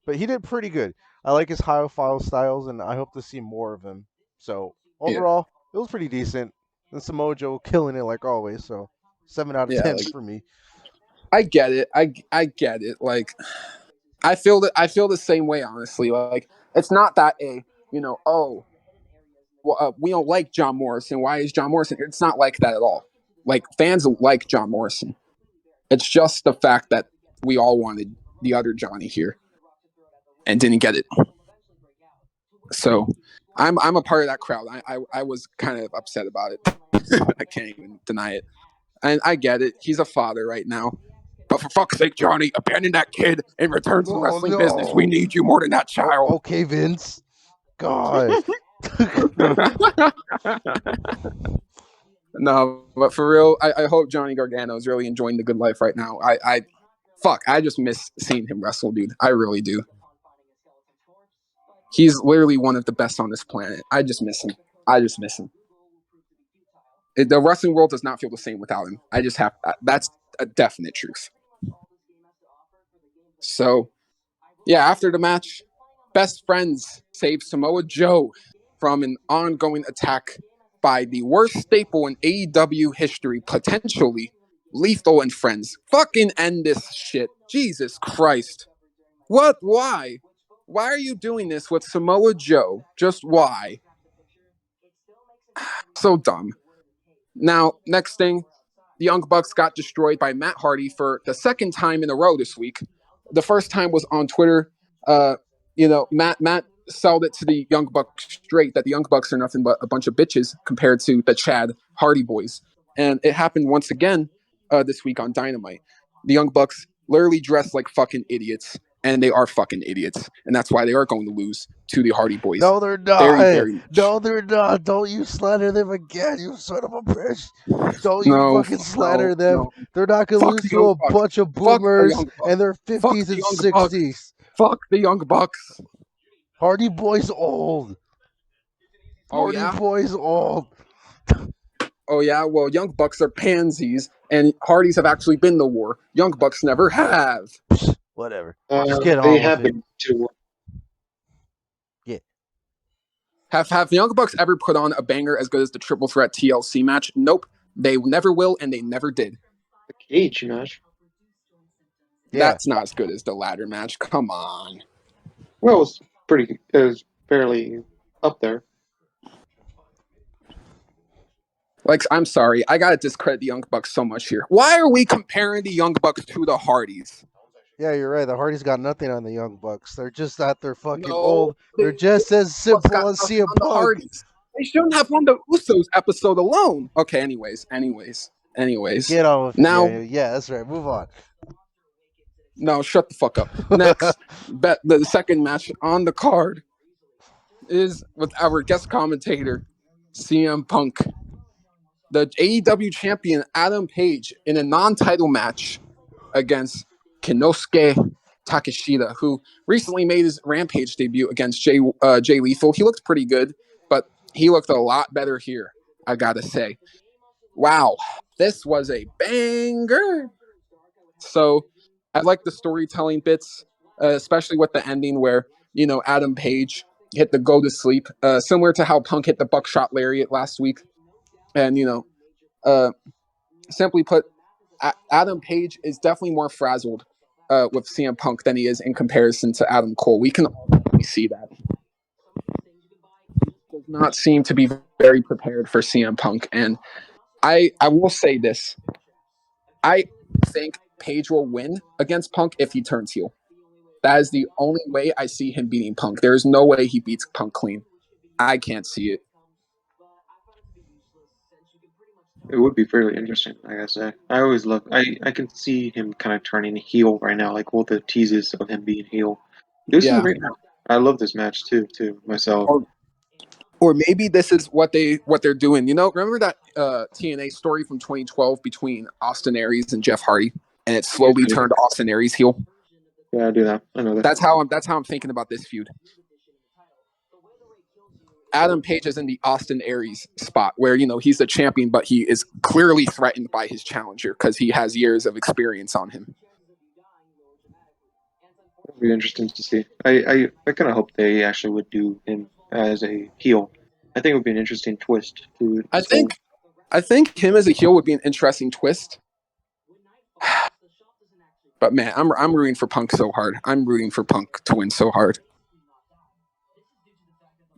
[SPEAKER 3] but he did pretty good. I like his high file styles, and I hope to see more of him. So
[SPEAKER 1] Yeah,
[SPEAKER 3] overall, it was pretty decent. And Samoa Joe killing it like always. So 7 out of 10
[SPEAKER 1] like
[SPEAKER 3] for me.
[SPEAKER 1] I get it. I get it. Like I feel the same way. Honestly, like it's not that oh well, we don't like John Morrison. Why is John Morrison? It's not like that at all. Like fans like John Morrison. It's just the fact that we all wanted the other Johnny here and didn't get it. So I'm a part of that crowd. I was kind of upset about it. I can't even deny it. And I get it. He's a father right now. But for fuck's sake, Johnny, abandon that kid and return to the
[SPEAKER 3] Oh
[SPEAKER 1] wrestling business. We
[SPEAKER 3] no.
[SPEAKER 1] need you more than that child.
[SPEAKER 3] Okay, Vince. God.
[SPEAKER 1] No, but for real, I hope Johnny Gargano is really enjoying the good life right now. I just miss seeing him wrestle, dude. I really do. He's literally one of the best on this planet. I just miss him. I just miss him. The wrestling world does not feel the same without him. I just have that's a definite truth. So, yeah, after the match, Best Friends saved Samoa Joe from an ongoing attack by the worst staple in AEW history, potentially Lethal and Friends. Fucking end this shit. Jesus Christ. What? Why? Why are you doing this with Samoa Joe? Just why? So dumb. Now, next thing, the Young Bucks got destroyed by Matt Hardy for the second time in a row this week. The first time was on Twitter. Matt sold it to the Young Bucks straight that the Young Bucks are nothing but a bunch of bitches compared to the Chad Hardy boys. And it happened once again this week on Dynamite. The Young Bucks literally dressed like fucking idiots, and they are fucking idiots. And that's why they are going to lose to the Hardy boys.
[SPEAKER 3] No, they're
[SPEAKER 1] Very,
[SPEAKER 3] not.
[SPEAKER 1] very much.
[SPEAKER 3] No, they're not. Don't you slander them again, you son of a bitch. Don't you
[SPEAKER 1] No,
[SPEAKER 3] fucking slander them.
[SPEAKER 1] no.
[SPEAKER 3] They're not going to
[SPEAKER 1] Fuck
[SPEAKER 3] lose
[SPEAKER 1] the
[SPEAKER 3] to
[SPEAKER 1] Young
[SPEAKER 3] a
[SPEAKER 1] Bucks.
[SPEAKER 3] bunch of
[SPEAKER 1] Fuck the
[SPEAKER 3] boomers
[SPEAKER 1] Young Bucks.
[SPEAKER 3] and their
[SPEAKER 1] Fuck
[SPEAKER 3] 50s
[SPEAKER 1] the
[SPEAKER 3] and
[SPEAKER 1] Young
[SPEAKER 3] 60s.
[SPEAKER 1] Bucks. Fuck the Young Bucks.
[SPEAKER 3] Hardy Boys old.
[SPEAKER 1] Oh,
[SPEAKER 3] Hardy
[SPEAKER 1] yeah?
[SPEAKER 3] Boys old.
[SPEAKER 1] Oh, yeah? Well, Young Bucks are pansies, and Hardys have actually been to war. Young Bucks never have.
[SPEAKER 3] Whatever. Just get
[SPEAKER 2] They
[SPEAKER 3] on with
[SPEAKER 2] have
[SPEAKER 3] it.
[SPEAKER 2] been to
[SPEAKER 3] Yeah.
[SPEAKER 1] Have Young Bucks ever put on a banger as good as the Triple Threat TLC match? Nope. They never will, and they never did.
[SPEAKER 2] the cage match.
[SPEAKER 3] Yeah.
[SPEAKER 1] That's not as good as the ladder match. Come on.
[SPEAKER 2] Well, it was fairly up there.
[SPEAKER 1] Like, I'm sorry. I gotta discredit the Young Bucks so much here. Why are we comparing the Young Bucks to the Hardys?
[SPEAKER 3] Yeah, you're right. The Hardys got nothing on the Young Bucks. They're just that they're fucking
[SPEAKER 1] No,
[SPEAKER 3] old. They're just as
[SPEAKER 1] Bucks
[SPEAKER 3] simple
[SPEAKER 1] got
[SPEAKER 3] as
[SPEAKER 1] nothing
[SPEAKER 3] CM
[SPEAKER 1] on the
[SPEAKER 3] Punk.
[SPEAKER 1] Hardys. They shouldn't have won the Usos episode alone. Okay, anyways.
[SPEAKER 3] Get on with it,
[SPEAKER 1] Now,
[SPEAKER 3] Daniel. Yeah, that's right. Move on.
[SPEAKER 1] no, shut the fuck up. Next, the second match on the card is with our guest commentator, CM Punk. The AEW champion, Adam Page, in a non-title match against Kinosuke Takeshita, who recently made his Rampage debut against Jay Lethal. He looked pretty good, but he looked a lot better here, I gotta say. Wow, this was a banger. So I like the storytelling bits, especially with the ending where, Adam Page hit the go to sleep, similar to how Punk hit the buckshot lariat last week. And, simply put, Adam Page is definitely more frazzled with CM Punk than he is in comparison to Adam Cole. We can already see that. Does not seem to be very prepared for CM Punk, and I will say this: I think Page will win against Punk if he turns heel. That is the only way I see him beating Punk. There is no way he beats Punk clean. I can't see it.
[SPEAKER 2] It would be fairly interesting, I gotta say. I always love. I can see him kind of turning heel right now, like all the teases of him being heel. This is a
[SPEAKER 1] Yeah.
[SPEAKER 2] great match. I love this match too myself.
[SPEAKER 1] Or maybe this is what they're doing. You know, remember that TNA story from 2012 between Austin Aries and Jeff Hardy, and it slowly turned Austin Aries heel.
[SPEAKER 2] Yeah, I do that. I know that.
[SPEAKER 1] That's how I'm thinking about this feud. Adam Page is in the Austin Aries spot where, you know, he's the champion, but he is clearly threatened by his challenger because he has years of experience on him.
[SPEAKER 2] It'll be interesting to see. I kind of hope they actually would do him as a heel. I think it would be an interesting twist to
[SPEAKER 1] I think him as a heel would be an interesting twist. But man, I'm rooting for Punk so hard. I'm rooting for Punk to win so hard.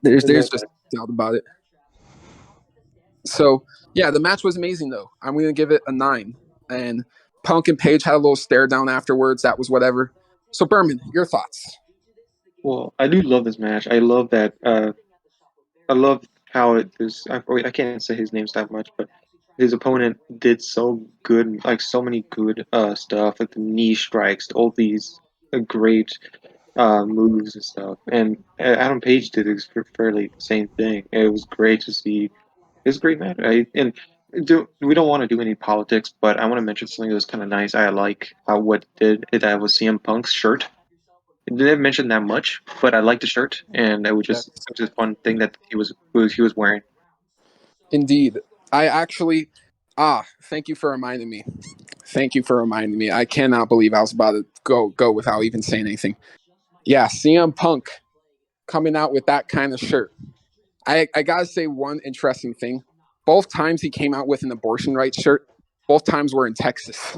[SPEAKER 1] There's just no doubt about it. So yeah, the match was amazing though. I'm gonna give it a 9. And Punk and Page had a little stare down afterwards. That was whatever. So Berman, your thoughts?
[SPEAKER 2] Well, I do love this match. I love that. I love how it is. I can't say his names that much, but his opponent did so good, like so many good stuff, like the knee strikes, all these great moves and stuff. And Adam Page did fairly the same thing. It was great to see. It's a great match. We don't want to do any politics, but I want to mention something that was kind of nice. I like how what did that was CM Punk's shirt. It didn't mention that much, but I liked the shirt, and it was just such a fun thing that he was wearing.
[SPEAKER 1] Indeed. I actually thank you for reminding me. Thank you for reminding me. I cannot believe I was about to go without even saying anything. Yeah, CM Punk coming out with that kind of shirt. I gotta say one interesting thing. Both times he came out with an abortion rights shirt, both times were in Texas.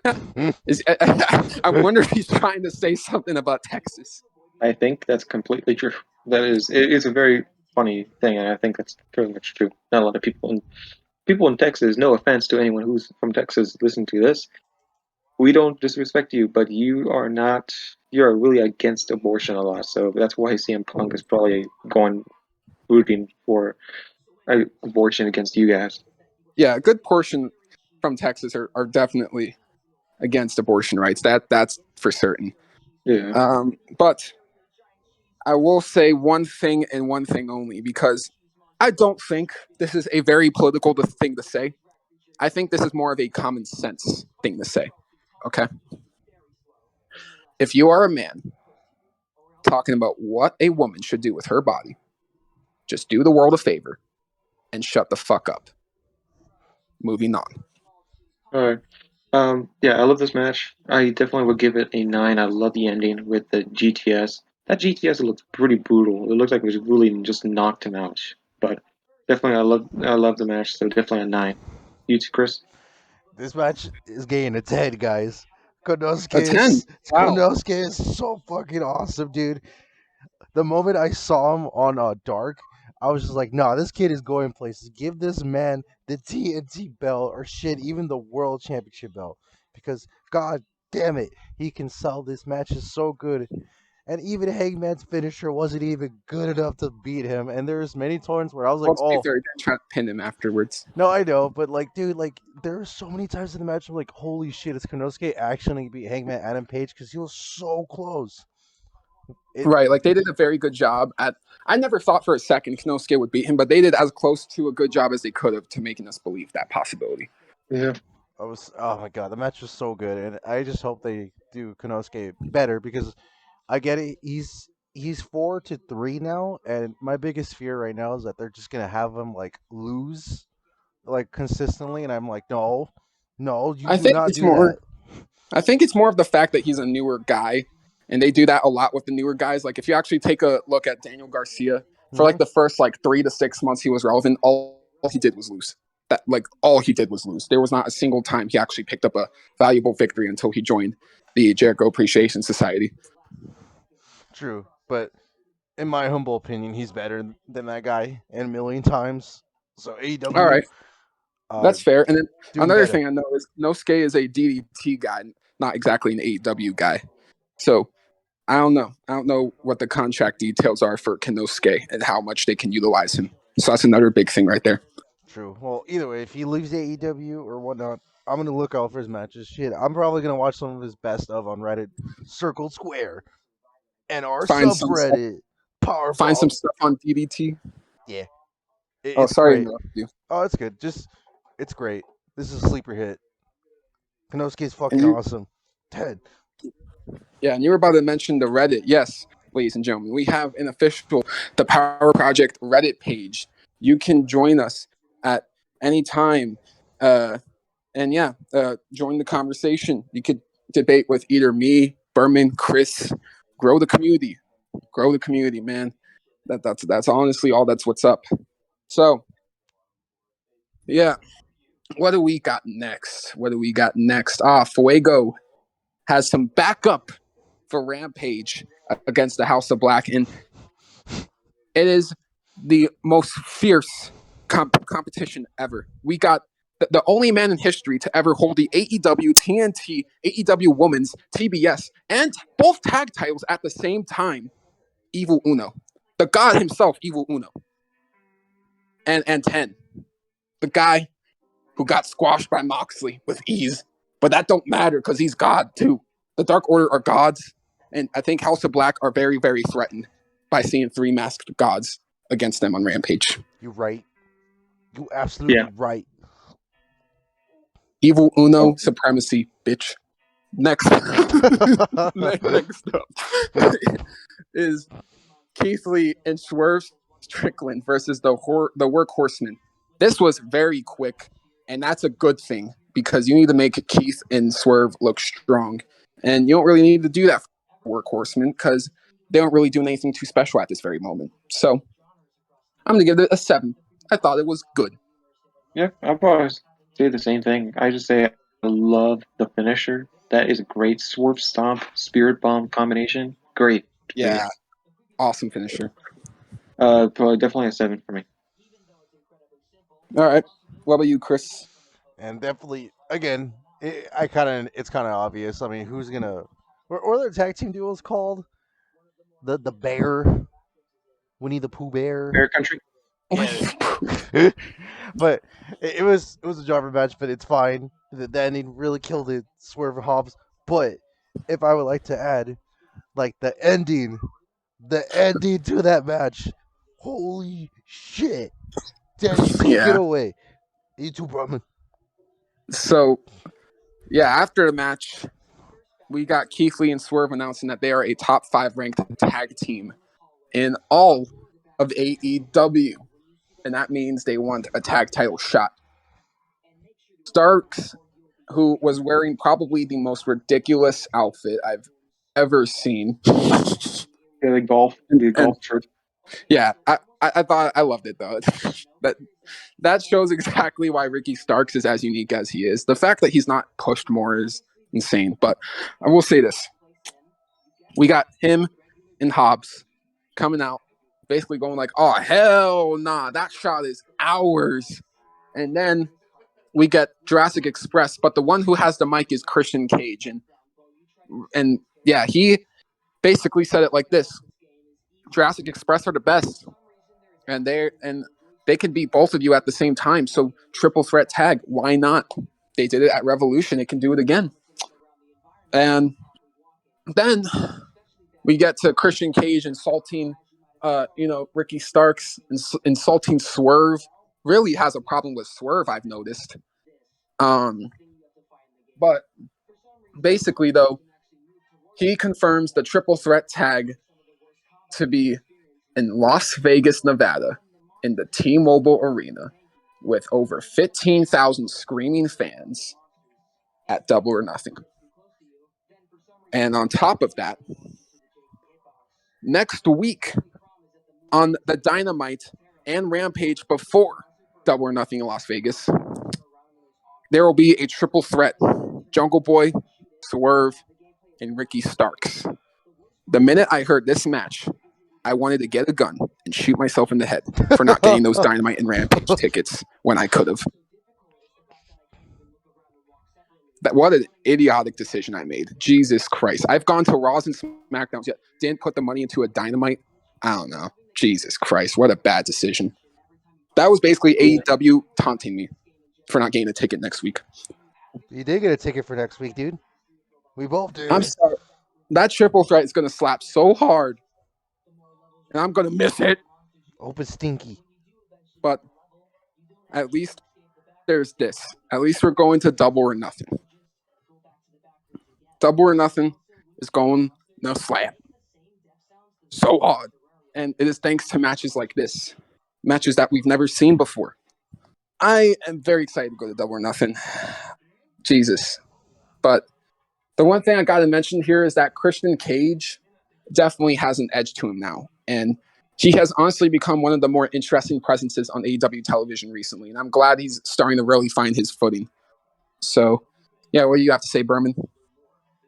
[SPEAKER 1] I wonder if he's trying to say something about Texas.
[SPEAKER 2] I think that's completely true. It is a very funny thing, and I think that's very much true. Not a lot of people in Texas. No offense to anyone who's from Texas listening to this, we don't disrespect you, but you are not. You're really against abortion a lot, so that's why CM Punk is probably going rooting for abortion against you guys.
[SPEAKER 1] Yeah, a good portion from Texas are definitely against abortion rights. That's for certain.
[SPEAKER 2] Yeah.
[SPEAKER 1] But I will say one thing and one thing only, because I don't think this is a very political thing to say. I think this is more of a common sense thing to say. Okay? If you are a man talking about what a woman should do with her body, just do the world a favor and shut the fuck up. Moving on.
[SPEAKER 2] All right. Yeah, I love this match. I definitely would give it a 9. I love the ending with the GTS. That GTS looked pretty brutal. It looked like it was really just knocked him out. But definitely, I love the match. So definitely a 9. You too, Chris?
[SPEAKER 3] This match is getting a 10, guys.
[SPEAKER 1] A 10. Wow.
[SPEAKER 3] Konosuke is so fucking awesome, dude. The moment I saw him on Dark, I was just like, nah, this kid is going places. Give this man the TNT belt or shit, even the World Championship belt. Because, god damn it, he can sell. This match is so good. And even Hangman's finisher wasn't even good enough to beat him. And there's many times where I was like,
[SPEAKER 1] Let's be fair, he didn't try to pin him afterwards.
[SPEAKER 3] no, I know, but like, dude, like, there were so many times in the match I'm like, holy shit, is Konosuke actually beat Hangman Adam Page? Because he was so close.
[SPEAKER 1] Right, like they did a very good job at. I never thought for a second Konosuke would beat him, but they did as close to a good job as they could have to making us believe that possibility.
[SPEAKER 2] Yeah.
[SPEAKER 3] Oh my god, the match was so good, and I just hope they do Konosuke better because I get it. He's 4-3 now, and my biggest fear right now is that they're just gonna have him like lose like consistently, and I'm like, no, you
[SPEAKER 1] I
[SPEAKER 3] do
[SPEAKER 1] think
[SPEAKER 3] not
[SPEAKER 1] it's
[SPEAKER 3] do
[SPEAKER 1] more.
[SPEAKER 3] that.
[SPEAKER 1] I think it's more of the fact that he's a newer guy, and they do that a lot with the newer guys. Like if you actually take a look at Daniel Garcia, for like the first like 3 to 6 months he was relevant, all he did was lose. All he did was lose. There was not a single time he actually picked up a valuable victory until he joined the the Jericho Appreciation Society.
[SPEAKER 3] True, but in my humble opinion, he's better than that guy and a million times. So AEW,
[SPEAKER 1] All right, that's fair. And then
[SPEAKER 3] doing
[SPEAKER 1] another
[SPEAKER 3] better.
[SPEAKER 1] thing I know is Nosuke is a DDT guy, not exactly an AEW guy. So I don't know. I don't know what the contract details are for Kenosuke and how much they can utilize him. So that's another big thing right there.
[SPEAKER 3] True. Well, either way, if he leaves AEW or whatnot, I'm gonna look out for his matches. Shit, I'm probably gonna watch some of his best of on Reddit, Circle Square, and our
[SPEAKER 1] Find some stuff.
[SPEAKER 3] subreddit, Power
[SPEAKER 1] Find some
[SPEAKER 3] Bomb.
[SPEAKER 1] stuff on DDT.
[SPEAKER 3] Yeah,
[SPEAKER 1] Oh,
[SPEAKER 3] it's
[SPEAKER 1] sorry to
[SPEAKER 3] great.
[SPEAKER 1] interrupt you.
[SPEAKER 3] Oh, it's good. It's great. This is a sleeper hit. Konosuke's fucking
[SPEAKER 1] And you,
[SPEAKER 3] awesome. 10.
[SPEAKER 1] yeah, and you were about to mention the Reddit. Yes, ladies and gentlemen, we have an official The Power Project Reddit page. You can join us at any time. And yeah, join the conversation. You could debate with either me, Berman, Chris. Grow the community. Grow the community, man. That's honestly all that's what's up. So, yeah. What do we got next? Fuego has some backup for Rampage against the House of Black, and it is the most fierce competition ever. We got the only man in history to ever hold the AEW, TNT, AEW Women's, TBS, and both tag titles at the same time. Evil Uno, the god himself, Evil Uno, and 10, the guy who got squashed by Moxley with ease, but that don't matter because he's God too. The Dark Order are gods, and I think House of Black are very, very threatened by seeing 3 masked gods against them on Rampage.
[SPEAKER 3] You right. You absolutely right.
[SPEAKER 1] Evil Uno supremacy, bitch. Next, next up is Keith Lee and Swerve Strickland versus the Workhorsemen. This was very quick, and that's a good thing because you need to make Keith and Swerve look strong, and you don't really need to do that for Workhorsemen because they don't really do anything too special at this very moment. So I'm gonna give it a 7. I thought it was good.
[SPEAKER 2] Yeah, I'll probably say the same thing. I just say I love the finisher. That is a great Swerve Stomp Spirit Bomb combination. Great.
[SPEAKER 1] Yeah, awesome finisher.
[SPEAKER 2] Probably definitely a 7 for me.
[SPEAKER 1] All right, what about you, Chris?
[SPEAKER 3] And definitely, again, it's kind of obvious. I mean, who's gonna? What are their tag team duos called? The Bear, Winnie the Pooh Bear.
[SPEAKER 2] Bear Country.
[SPEAKER 3] Yeah, but it was a jobber match, but it's fine. The ending really killed it, Swerve and Hobbs. But if I would like to add, like the ending to that match, holy shit! Danny took it away. You too, Brahman.
[SPEAKER 1] So, yeah, after the match, we got Keith Lee and Swerve announcing that they are a top 5 ranked tag team in all of AEW. And that means they want a tag title shot. Starks, who was wearing probably the most ridiculous outfit I've ever seen.
[SPEAKER 2] Yeah, the golf shirt.
[SPEAKER 1] Yeah, I thought I loved it though. that shows exactly why Ricky Starks is as unique as he is. The fact that he's not pushed more is insane. But I will say this: we got him and Hobbs coming out, basically going like, "Oh hell nah, that shot is ours." And then we get Jurassic Express, but the one who has the mic is Christian Cage, and yeah, he basically said it like this: Jurassic Express are the best, and they can beat both of you at the same time. So triple threat tag, why not? They did it at Revolution; they can do it again. And then we get to Christian Cage insulting, Ricky Starks, insulting Swerve. Really has a problem with Swerve, I've noticed. But basically, though, he confirms the triple threat tag to be in Las Vegas, Nevada, in the T-Mobile Arena, with over 15,000 screaming fans at Double or Nothing. And on top of that, next week on the Dynamite and Rampage before Double or Nothing in Las Vegas, there will be a triple threat: Jungle Boy, Swerve, and Ricky Starks. The minute I heard this match, I wanted to get a gun and shoot myself in the head for not getting those Dynamite and Rampage tickets when I could have. What an idiotic decision I made. Jesus Christ. I've gone to Raws and SmackDowns yet. Didn't put the money into a Dynamite. I don't know. Jesus Christ. What a bad decision. That was basically AEW taunting me for not getting a ticket next week.
[SPEAKER 3] You did get a ticket for next week, dude. We both did.
[SPEAKER 1] I'm sorry. That triple threat is going to slap so hard. And I'm going to miss it.
[SPEAKER 3] Open stinky.
[SPEAKER 1] But at least there's this. At least we're going to Double or Nothing. Double or Nothing is going no slap. So odd. And it is thanks to matches like this. Matches that we've never seen before. I am very excited to go to Double or Nothing. Jesus. But the one thing I got to mention here is that Christian Cage definitely has an edge to him now. And he has honestly become one of the more interesting presences on AEW television recently. And I'm glad he's starting to really find his footing. So, yeah, what do you have to say, Berman?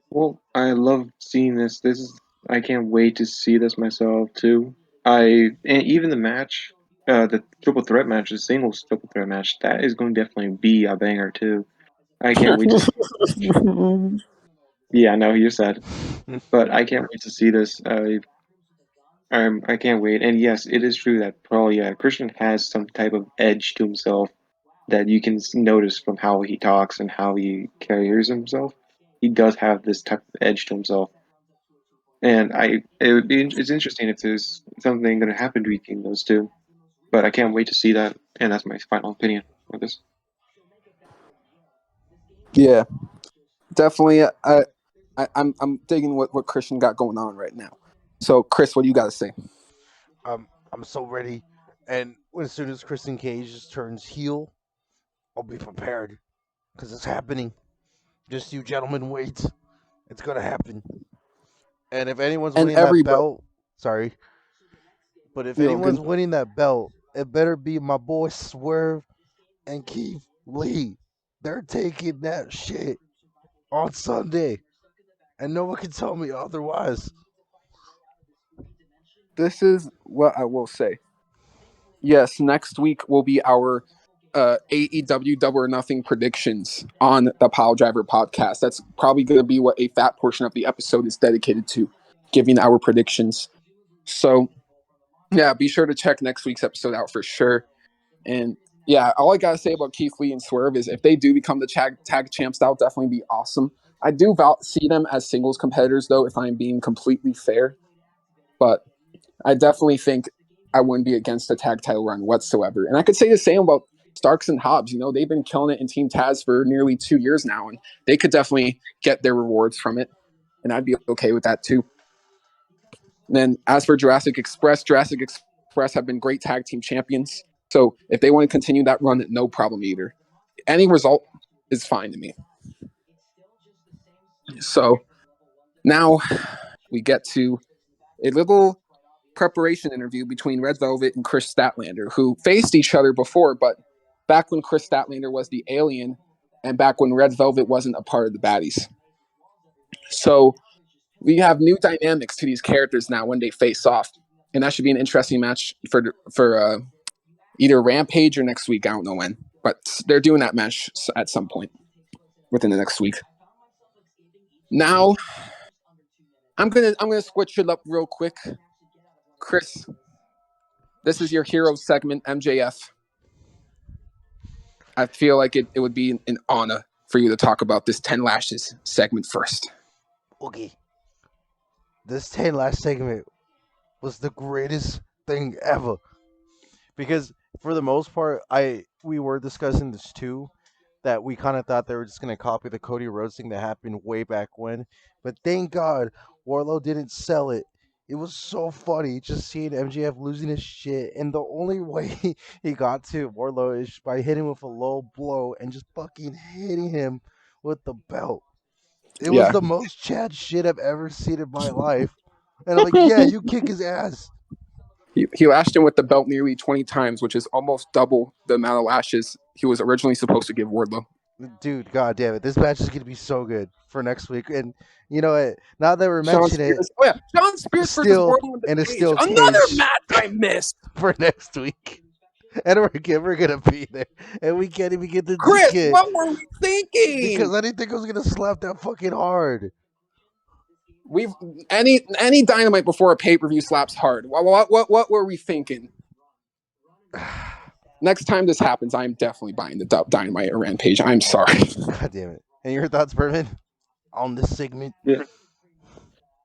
[SPEAKER 2] Well, I love seeing this. I can't wait to see this myself too. And even the match, the triple threat match, the singles triple threat match, that is going to definitely be a banger too. I can't wait to see. Yeah, I know you're sad, but I can't wait to see this. I can't wait. And yes, it is true that probably Christian has some type of edge to himself that you can notice from how he talks and how he carries himself. He does have this type of edge to himself. And it's interesting if there's something going to happen between those two. But I can't wait to see that. And that's my final opinion of this.
[SPEAKER 1] Yeah, definitely. I'm digging what Christian got going on right now. So, Chris, what do you got to say?
[SPEAKER 3] I'm so ready. And as soon as Christian Cage just turns heel, I'll be prepared. Because it's happening. Just you gentlemen wait. It's going to happen. And if anyone's winning that belt, sorry. But if anyone's winning that belt, it better be my boy Swerve and Keith Lee. They're taking that shit on Sunday. And no one can tell me otherwise.
[SPEAKER 1] This is what I will say. Yes, next week will be our AEW Double or Nothing predictions on the Piledriver podcast. That's probably going to be what a fat portion of the episode is dedicated to, giving our predictions. So, yeah, be sure to check next week's episode out for sure. And yeah, all I got to say about Keith Lee and Swerve is if they do become the tag champs, that'll definitely be awesome. I do see them as singles competitors, though, if I'm being completely fair. But I definitely think I wouldn't be against a tag title run whatsoever. And I could say the same about Starks and Hobbs. You know, they've been killing it in Team Taz for nearly 2 years now, and they could definitely get their rewards from it. And I'd be okay with that too. And then as for Jurassic Express have been great tag team champions. So if they want to continue that run, no problem either. Any result is fine to me. So now we get to a little preparation interview between Red Velvet and Chris Statlander, who faced each other before, but back when Chris Statlander was the alien and back when Red Velvet wasn't a part of the baddies. So we have new dynamics to these characters now when they face off. And that should be an interesting match for either Rampage or next week. I don't know when, but they're doing that match at some point within the next week. Now, I'm gonna switch it up real quick. Chris, this is your hero segment, MJF. I feel like it would be an honor for you to talk about this 10 Lashes segment first.
[SPEAKER 3] Okay. This 10 Lash segment was the greatest thing ever. Because for the most part, we were discussing this too, that we kind of thought they were just going to copy the Cody Rhodes thing that happened way back when. But thank God Wardlow didn't sell it. It was so funny just seeing MJF losing his shit. And the only way he got to Wardlow is by hitting him with a low blow and just fucking hitting him with the belt. It was the most Chad shit I've ever seen in my life. And I'm like, yeah, you kick his ass.
[SPEAKER 1] He lashed him with the belt nearly 20 times, which is almost double the amount of lashes he was originally supposed to give Wardlow.
[SPEAKER 3] Dude, god damn it, this match is gonna be so good for next week. And you know what? Now that we're
[SPEAKER 1] Sean
[SPEAKER 3] mentioning it,
[SPEAKER 1] Spears. Oh yeah, Sean Spears versus
[SPEAKER 3] still
[SPEAKER 1] Wardlow in
[SPEAKER 3] and
[SPEAKER 1] the
[SPEAKER 3] it's
[SPEAKER 1] cage.
[SPEAKER 3] still
[SPEAKER 1] Another
[SPEAKER 3] cage
[SPEAKER 1] match I missed.
[SPEAKER 3] for next week. And we're gonna be there, and we can't even get the
[SPEAKER 1] Chris,
[SPEAKER 3] ticket
[SPEAKER 1] what were we
[SPEAKER 3] because
[SPEAKER 1] thinking?
[SPEAKER 3] I didn't think I was gonna slap that fucking hard.
[SPEAKER 1] We've any Dynamite before a pay-per-view slaps hard. What were we thinking? Next time this happens, I'm definitely buying the Dynamite or Rampage. I'm sorry.
[SPEAKER 3] God damn it! And your thoughts, Berman, on this segment?
[SPEAKER 2] Yeah,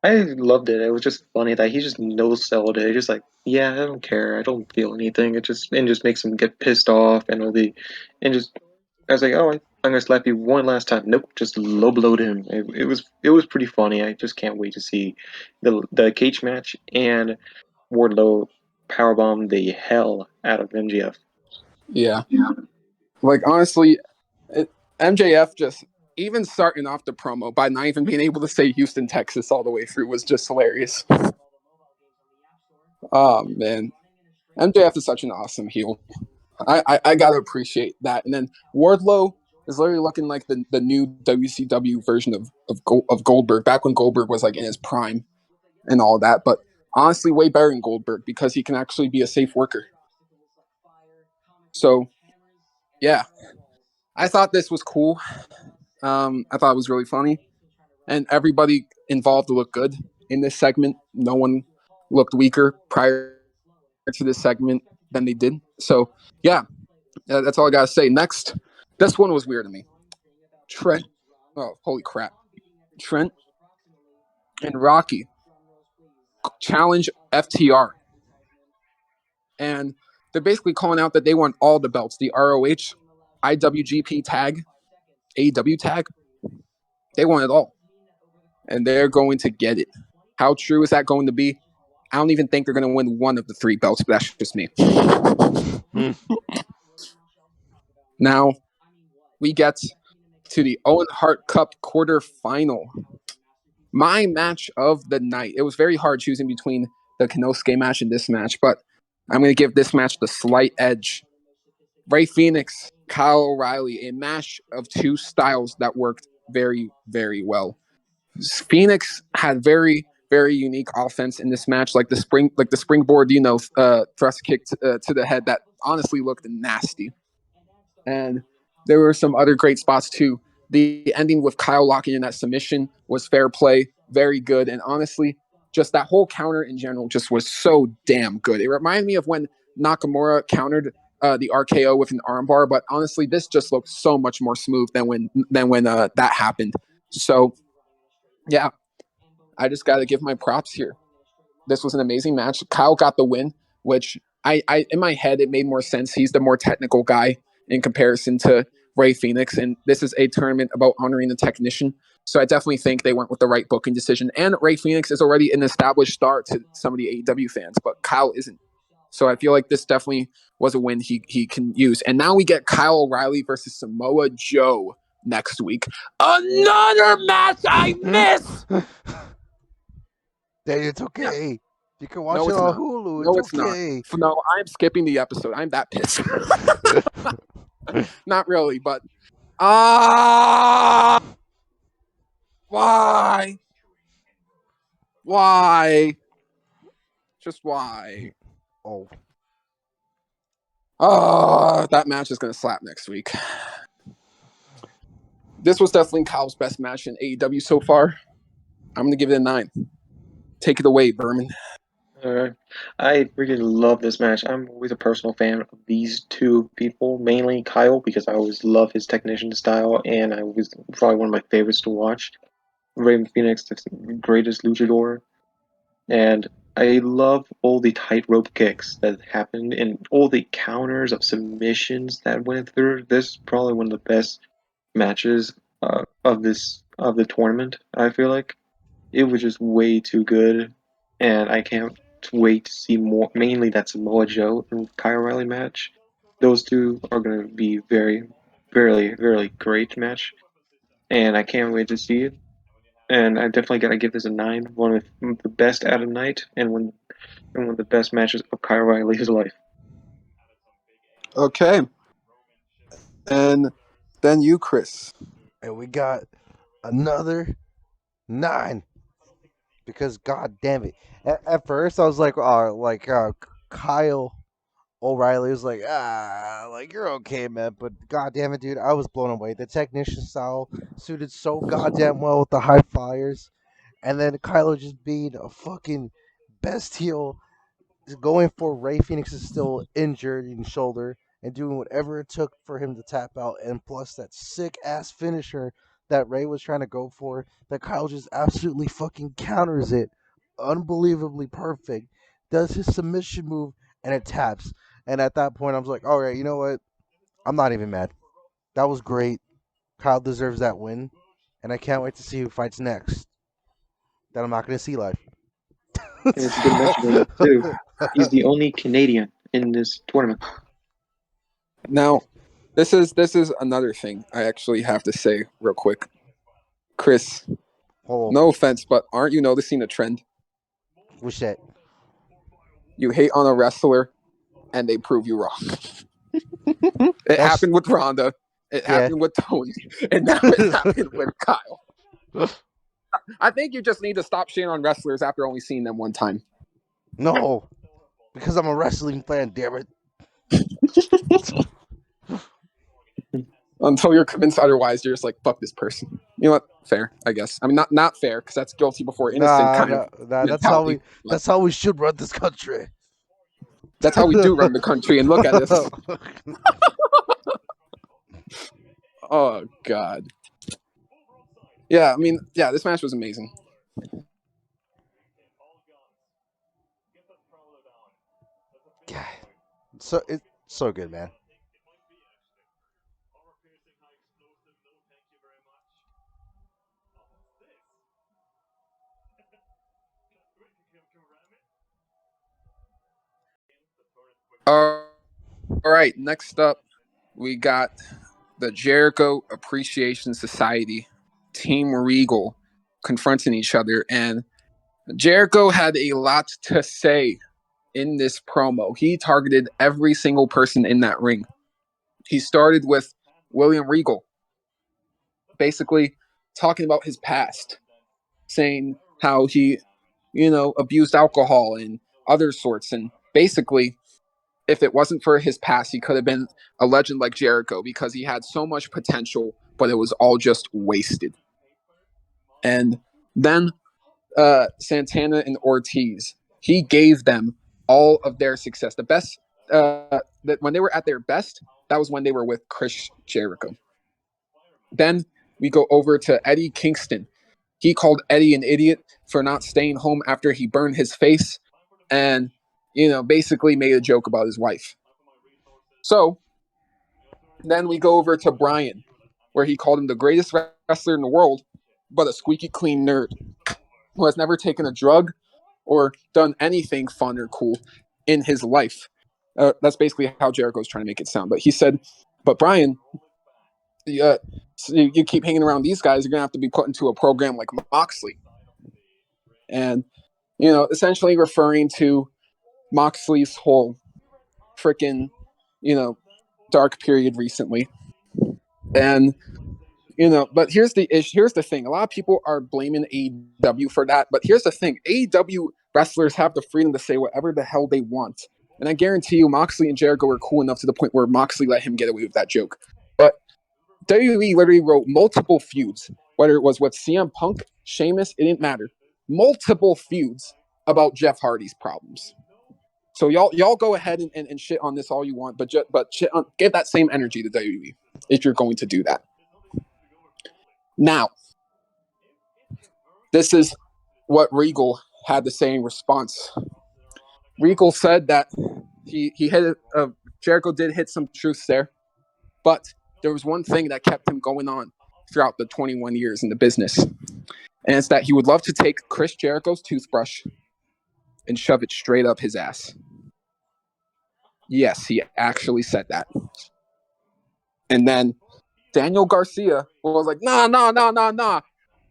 [SPEAKER 2] I loved it. It was just funny that he just no sold it. Just like, yeah, I don't care. I don't feel anything. It just makes him get pissed off and all the, and just I was like, oh, I'm gonna slap you one last time. Nope, just low blowed him. It was pretty funny. I just can't wait to see the cage match and Wardlow powerbomb the hell out of MGF.
[SPEAKER 1] Yeah, like honestly, MJF just even starting off the promo by not even being able to say Houston, Texas all the way through was just hilarious. Oh man, MJF is such an awesome heel. I gotta appreciate that. And then Wardlow is literally looking like the new WCW version of Goldberg back when Goldberg was like in his prime and all that. But honestly, way better than Goldberg because he can actually be a safe worker. So yeah, I thought this was cool. I thought it was really funny, and everybody involved looked good in this segment. No one looked weaker prior to this segment than they did. So yeah, that's all I gotta say. Next, this one was weird to me. Trent, oh holy crap, Trent and Rocky challenge FTR, and they're basically calling out that they want all the belts: the ROH, IWGP tag, AEW tag. They want it all, and they're going to get it. How true is that going to be? I don't even think they're going to win one of the three belts, but that's just me. Now we get to the Owen Hart Cup quarterfinal. My match of the night. It was very hard choosing between the Kanosuke match and this match, but I'm going to give this match the slight edge. Ray Phoenix, Kyle O'Reilly, a match of two styles that worked very, very well. Phoenix had very, very unique offense in this match, like the springboard, thrust kick to the head that honestly looked nasty. And there were some other great spots too. The ending with Kyle locking in that submission was fair play, very good, and honestly, just that whole counter in general just was so damn good. It reminded me of when Nakamura countered the RKO with an armbar, but honestly, this just looked so much more smooth than when that happened. So yeah, I just got to give my props here. This was an amazing match. Kyle got the win, which I in my head it made more sense. He's the more technical guy in comparison to Ray Phoenix, and this is a tournament about honoring the technician. So I definitely think they went with the right booking decision. And Ray Phoenix is already an established star to some of the AEW fans, but Kyle isn't. So I feel like this definitely was a win he can use. And now we get Kyle O'Reilly versus Samoa Joe next week. Another match I missed.
[SPEAKER 3] Hey, it's okay. You can watch
[SPEAKER 1] No,
[SPEAKER 3] it
[SPEAKER 1] it's
[SPEAKER 3] on
[SPEAKER 1] not.
[SPEAKER 3] Hulu.
[SPEAKER 1] No,
[SPEAKER 3] It's
[SPEAKER 1] it's not.
[SPEAKER 3] okay.
[SPEAKER 1] No, I'm skipping the episode. I'm that pissed. Not really, but why? Why? Just why?
[SPEAKER 3] Oh,
[SPEAKER 1] That match is gonna slap next week. This was definitely Kyle's best match in AEW so far. I'm gonna give it a 9. Take it away, Berman.
[SPEAKER 2] I really love this match. I'm always a personal fan of these two people, mainly Kyle, because I always love his technician style, and I was probably one of my favorites to watch. Raven Phoenix, the greatest luchador, and I love all the tightrope kicks that happened and all the counters of submissions that went through. This is probably one of the best matches of the tournament. I feel like it was just way too good, and I can't wait to see more. Mainly that Samoa Joe and Kyle O'Reilly match. Those two are going to be very, very, very great match, and I can't wait to see it. And I definitely got to give this a 9. One of the best out of night, and one of the best matches of Kyle O'Reilly's life.
[SPEAKER 1] Okay. And Then you, Chris.
[SPEAKER 3] And we got another 9. Because god damn it. At first I was like, Kyle O'Reilly was like, like you're okay, man. But god damn it, dude, I was blown away. The technician style suited so goddamn well with the high flyers. And then Kylo just being a fucking best heel, going for Ray Phoenix is still injured in shoulder and doing whatever it took for him to tap out, and plus that sick ass finisher that Ray was trying to go for, that Kyle just absolutely fucking counters it, unbelievably perfect, does his submission move, and it taps. And at that point, I was like, all right, you know what? I'm not even mad. That was great. Kyle deserves that win, and I can't wait to see who fights next. That I'm not going to see live.
[SPEAKER 2] And it's a good mention too. He's the only Canadian in this tournament.
[SPEAKER 1] Now, this is another thing I actually have to say real quick. Chris, no offense, but aren't you noticing a trend?
[SPEAKER 3] What's that?
[SPEAKER 1] You hate on a wrestler, and they prove you wrong. It happened with Ronda. It happened with Tony. And now it happened with Kyle. I think you just need to stop shitting on wrestlers after only seeing them one time.
[SPEAKER 3] No, because I'm a wrestling fan, damn it.
[SPEAKER 1] Until you're convinced otherwise, you're just like, fuck this person. You know what? Fair, I guess. I mean, not fair, because that's guilty before innocent kind of.
[SPEAKER 3] That's how we should run this country.
[SPEAKER 1] That's how we do run the country, and look at this. Oh, God. Yeah, I mean, yeah, this match was amazing.
[SPEAKER 3] God. So it's so good, man.
[SPEAKER 1] All right, next up, we got the Jericho Appreciation Society, Team Regal, confronting each other. And Jericho had a lot to say in this promo. He targeted every single person in that ring. He started with William Regal, basically talking about his past, saying how he, abused alcohol and other sorts. And basically, if it wasn't for his past, he could have been a legend like Jericho because he had so much potential, but it was all just wasted. And then Santana and Ortiz, he gave them all of their success. The best, that when they were at their best, that was when they were with Chris Jericho. Then we go over to Eddie Kingston. He called Eddie an idiot for not staying home after he burned his face and, basically made a joke about his wife. So then we go over to Bryan, where he called him the greatest wrestler in the world, but a squeaky clean nerd who has never taken a drug or done anything fun or cool in his life. That's basically how Jericho's trying to make it sound. But he said, but Bryan, so you keep hanging around these guys, you're going to have to be put into a program like Moxley. And, essentially referring to Moxley's whole freaking, dark period recently. And, but here's the issue. Here's the thing. A lot of people are blaming AEW for that. But here's the thing. AEW wrestlers have the freedom to say whatever the hell they want. And I guarantee you, Moxley and Jericho were cool enough to the point where Moxley let him get away with that joke. But WWE literally wrote multiple feuds, whether it was with CM Punk, Sheamus, it didn't matter. Multiple feuds about Jeff Hardy's problems. So y'all go ahead and shit on this all you want, but give that same energy to WWE if you're going to do that. Now, this is what Regal had to say in response. Regal said that he hit Jericho did hit some truths there, but there was one thing that kept him going on throughout the 21 years in the business, and it's that he would love to take Chris Jericho's toothbrush and shove it straight up his ass. Yes, he actually said that. And then Daniel Garcia was like, nah.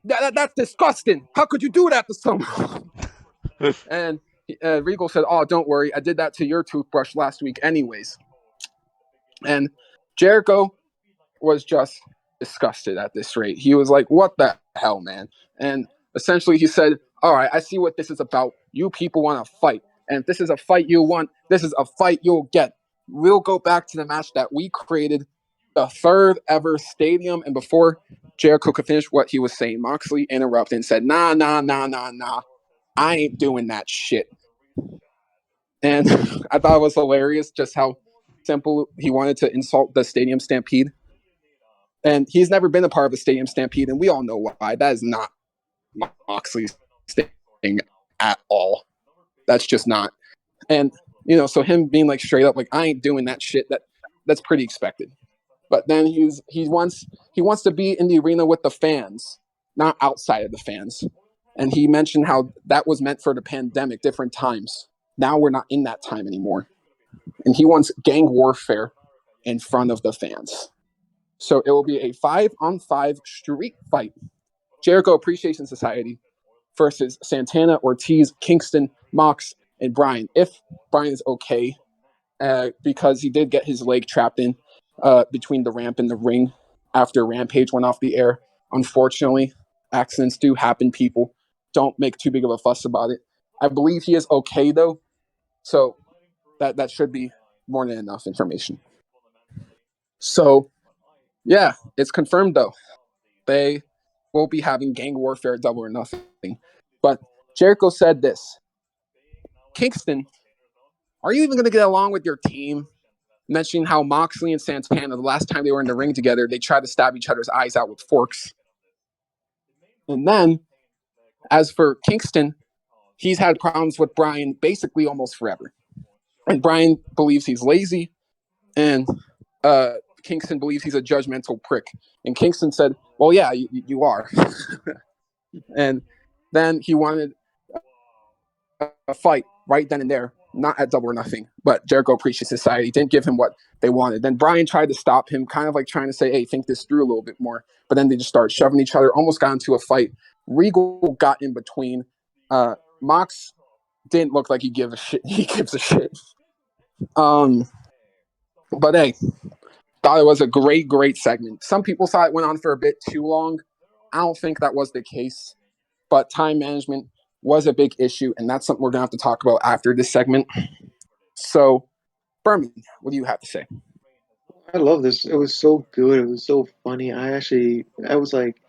[SPEAKER 1] That's disgusting. How could you do that to someone? And Regal said, oh, don't worry. I did that to your toothbrush last week anyways. And Jericho was just disgusted at this rate. He was like, "What the hell, man?" And essentially, he said, "All right, I see what this is about. You people want to fight, and if this is a fight you want, this is a fight you'll get. We'll go back to the match that we created, the third ever stadium." And before Jericho could finish what he was saying, Moxley interrupted and said, "Nah, nah, nah, nah, nah. I ain't doing that shit." And I thought it was hilarious just how simple he wanted to insult the Stadium Stampede. And he's never been a part of the Stadium Stampede, and we all know why. That is not Moxley's thing at all. That's just not. And so him being like straight up like, "I ain't doing that shit," that's pretty expected. But then he wants to be in the arena with the fans, not outside of the fans. And he mentioned how that was meant for the pandemic, different times. Now we're not in that time anymore. And he wants gang warfare in front of the fans. So it will be a 5-on-5 street fight. Jericho Appreciation Society versus Santana, Ortiz, Kingston, Mox, and Bryan. If Bryan is okay, because he did get his leg trapped in between the ramp and the ring after Rampage went off the air. Unfortunately, accidents do happen, people. Don't make too big of a fuss about it. I believe he is okay, though. So that should be more than enough information. So, yeah, it's confirmed, though. They will be having gang warfare, Double or Nothing. But Jericho said this: "Kingston, are you even going to get along with your team?" Mentioning how Moxley and Santana, the last time they were in the ring together, they tried to stab each other's eyes out with forks. And then, as for Kingston, he's had problems with Bryan basically almost forever. And Bryan believes he's lazy, and Kingston believes he's a judgmental prick. And Kingston said, "Well, yeah, you are." And then he wanted a fight right then and there, not at Double or Nothing, but Jericho Appreciation Society didn't give him what they wanted. Then Bryan tried to stop him, kind of like trying to say, "Hey, think this through a little bit more." But then they just started shoving each other, almost got into a fight. Regal got in between. Mox didn't look like he gives a shit. He gives a shit. But hey, thought it was a great segment. Some people thought it went on for a bit too long. I don't think that was the case, but time management was a big issue, and that's something we're going to have to talk about after this segment. So, Berman, what do you have to say?
[SPEAKER 2] I love this. It was so good. It was so funny. I was like,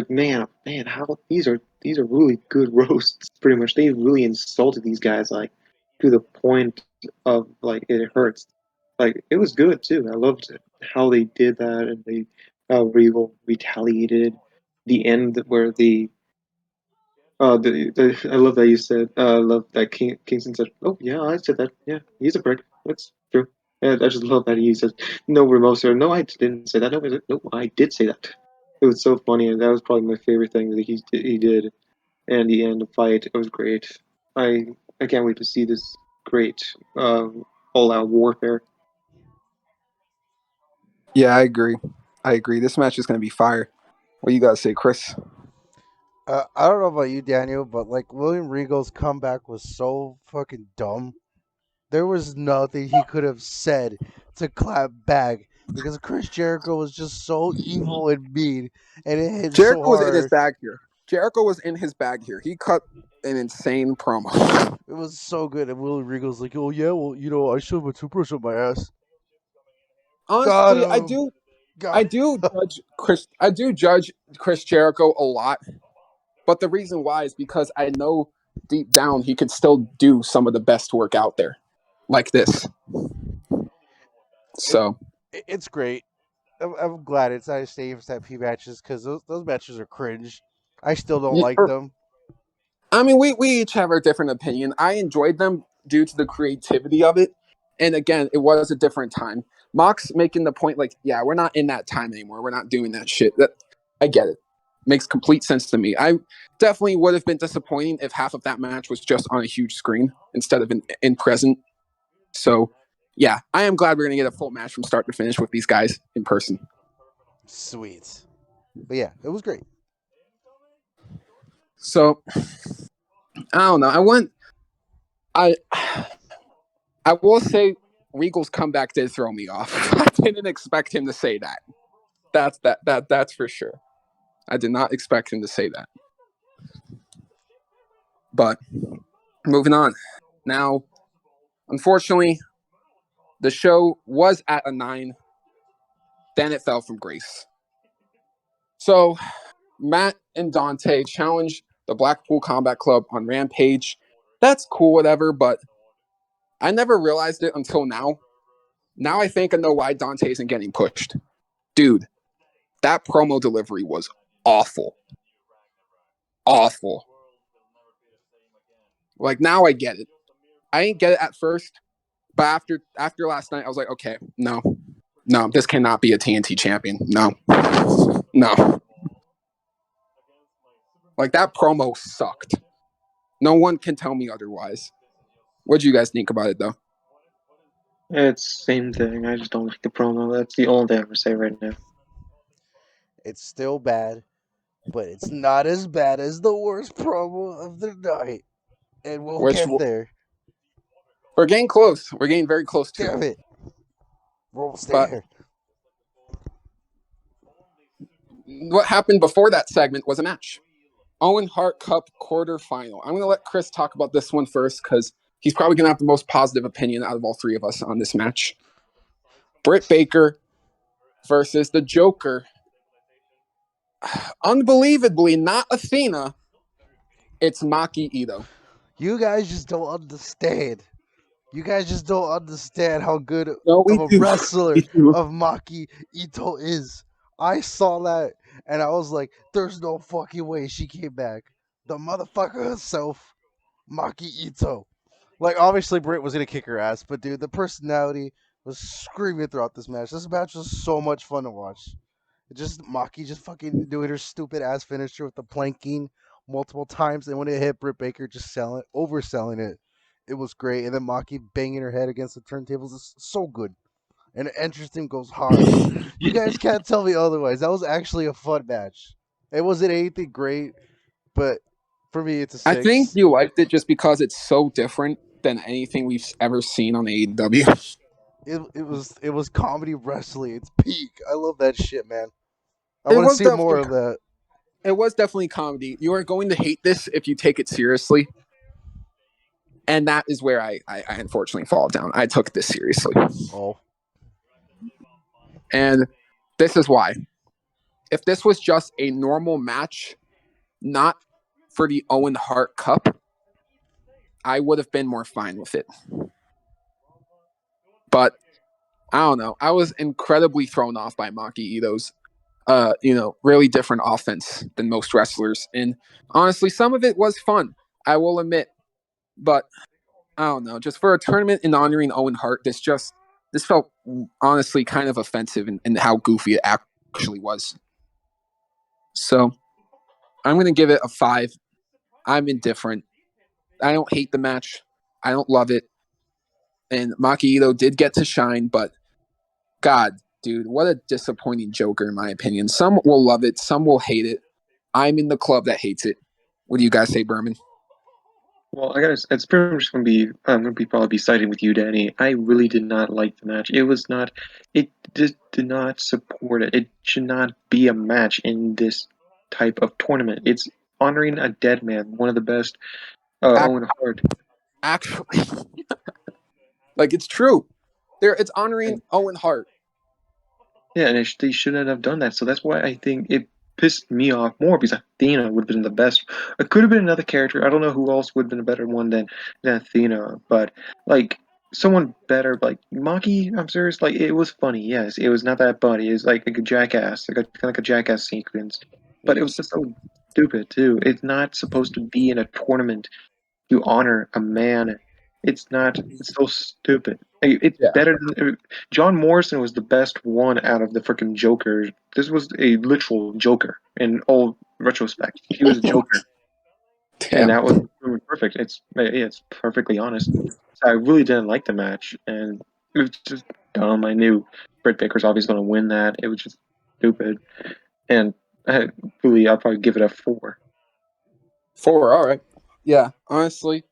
[SPEAKER 2] man, how these are really good roasts. Pretty much, they really insulted these guys like to the point of like it hurts. Like it was good too. I loved how they did that, and they how Regal retaliated. The end where I love that you said. I love that Kingston said, "Oh yeah, I said that. Yeah, he's a prick. That's true." And I just love that he says, "No remorse or no, I didn't say that. No, I did say that." It was so funny, and that was probably my favorite thing that he did. And the end of the fight, it was great. I I can't wait to see this great all out warfare.
[SPEAKER 1] Yeah, I agree. This match is going to be fire. What do you got to say, Chris?
[SPEAKER 3] I don't know about you, Daniel, but like William Regal's comeback was so fucking dumb. There was nothing he could have said to clap back because Chris Jericho was just so evil and mean, and it hit so
[SPEAKER 1] Jericho was in his
[SPEAKER 3] hard.
[SPEAKER 1] bag here. He cut an insane promo.
[SPEAKER 3] It was so good. And William Regal's like, "Oh yeah, well, I shoved a toothbrush up my ass." Got
[SPEAKER 1] Honestly,
[SPEAKER 3] him.
[SPEAKER 1] I
[SPEAKER 3] Got.
[SPEAKER 1] do judge Chris. I do judge Chris Jericho a lot, but the reason why is because I know deep down he could still do some of the best work out there, like this.
[SPEAKER 3] It,
[SPEAKER 1] So
[SPEAKER 3] it's great. I'm glad it's not a stadium stampede matches because those matches are cringe. I still don't like them.
[SPEAKER 1] I mean, we each have our different opinion. I enjoyed them due to the creativity of it, and again, it was a different time. Mox making the point like, yeah, we're not in that time anymore. We're not doing that shit. That I get it. Makes complete sense to me. I definitely would have been disappointing if half of that match was just on a huge screen instead of in present. So, yeah, I am glad we're gonna get a full match from start to finish with these guys in person.
[SPEAKER 3] Sweet. But yeah, it was great.
[SPEAKER 1] So, I don't know. I I will say Regal's comeback did throw me off. I didn't expect him to say that. That's for sure. I did not expect him to say that. But moving on. Now, unfortunately, the show was at a 9. Then it fell from grace. So Matt and Dante challenged the Blackpool Combat Club on Rampage. That's cool, whatever, but I never realized it until now. Now I think I know why Dante isn't getting pushed. Dude, that promo delivery was awful. Awful. Like, now I get it. I didn't get it at first, but after last night, I was like, okay, no, this cannot be a TNT champion. No. Like, that promo sucked. No one can tell me otherwise. What do you guys think about it, though?
[SPEAKER 2] It's same thing. I just don't like the promo. That's the only thing I'm gonna say right now.
[SPEAKER 3] It's still bad, but it's not as bad as the worst promo of the night. And we'll get there.
[SPEAKER 1] We're getting close. We're getting very close to
[SPEAKER 3] Damn it. We're almost
[SPEAKER 1] But
[SPEAKER 3] there.
[SPEAKER 1] what happened before that segment was a match. Owen Hart Cup quarterfinal. I'm going to let Chris talk about this one first because he's probably going to have the most positive opinion out of all three of us on this match. Britt Baker versus the Joker. Unbelievably, not Athena. It's Maki Ito.
[SPEAKER 3] You guys just don't understand. You guys just don't understand how good of a
[SPEAKER 1] do.
[SPEAKER 3] wrestler of Maki Ito is. I saw that and I was like, there's no fucking way she came back. The motherfucker herself, Maki Ito. Like, obviously Britt was gonna kick her ass, but dude, the personality was screaming throughout this match. This match was so much fun to watch. Just Maki just fucking doing her stupid ass finisher with the planking multiple times, and when it hit Britt Baker, just overselling it. It was great, and then Maki banging her head against the turntables is so good. And the entrance team goes hard. You guys can't tell me otherwise. That was actually a fun match. It wasn't anything great, but for me, it's a 6.
[SPEAKER 1] I think you liked it just because it's so different than anything we've ever seen on AEW.
[SPEAKER 3] It was comedy wrestling. It's peak. I love that shit, man. I want to see more of that.
[SPEAKER 1] It was definitely comedy. You are going to hate this if you take it seriously. And that is where I unfortunately fall down. I took this seriously.
[SPEAKER 3] Oh.
[SPEAKER 1] And this is why. If this was just a normal match, not for the Owen Hart Cup, I would have been more fine with it. But I don't know. I was incredibly thrown off by Maki Ito's really different offense than most wrestlers. And honestly, some of it was fun, I will admit. But I don't know. Just for a tournament in honoring Owen Hart, this felt honestly kind of offensive in how goofy it actually was. So I'm going to give it a 5. I'm indifferent. I don't hate the match. I don't love it. And Maki Ito did get to shine, but God, dude, what a disappointing Joker, in my opinion. Some will love it. Some will hate it. I'm in the club that hates it. What do you guys say, Berman?
[SPEAKER 2] Well, it's pretty much I'm gonna be probably siding with you, Danny. I really did not like the match. It just did not support it. It should not be a match in this type of tournament. It's honoring a dead man, one of the best, Owen Hart.
[SPEAKER 1] Actually, like, it's true. It's honoring Owen Hart.
[SPEAKER 2] Yeah, and they shouldn't have done that. So that's why I think it pissed me off more, because Athena would have been the best. It could have been another character. I don't know who else would have been a better one than Athena, but like someone better, like Maki. I'm serious. Like, it was funny. Yes, it was not that funny. It was like a jackass, kind of like a jackass sequence, but it was just so stupid too. It's not supposed to be in a tournament to honor a man. It's not. It's so stupid. It's better than John Morrison was the best one out of the freaking Joker. This was a literal Joker in all retrospect. He was a Joker, and that was perfect. It's perfectly honest. So I really didn't like the match, and it was just dumb. I knew Britt Baker's obviously going to win that. It was just stupid, and I'll probably give it a 4.
[SPEAKER 1] 4, all right. Yeah, honestly.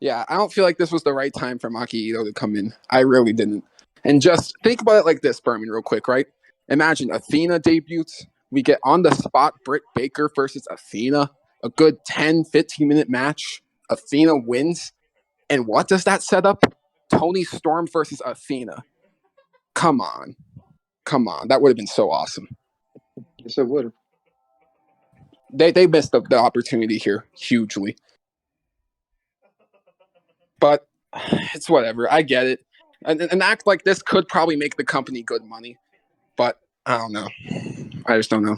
[SPEAKER 1] Yeah, I don't feel like this was the right time for Maki Ito to come in. I really didn't. And just think about it like this, Berman, real quick, right? Imagine Athena debuts. We get on the spot Britt Baker versus Athena. A good 10, 15-minute match. Athena wins. And what does that set up? Tony Storm versus Athena. Come on. That would have been so awesome.
[SPEAKER 2] Yes, it would.
[SPEAKER 1] They missed the opportunity here hugely. But it's whatever. I get it. An act like this could probably make the company good money. But I don't know. I just don't know.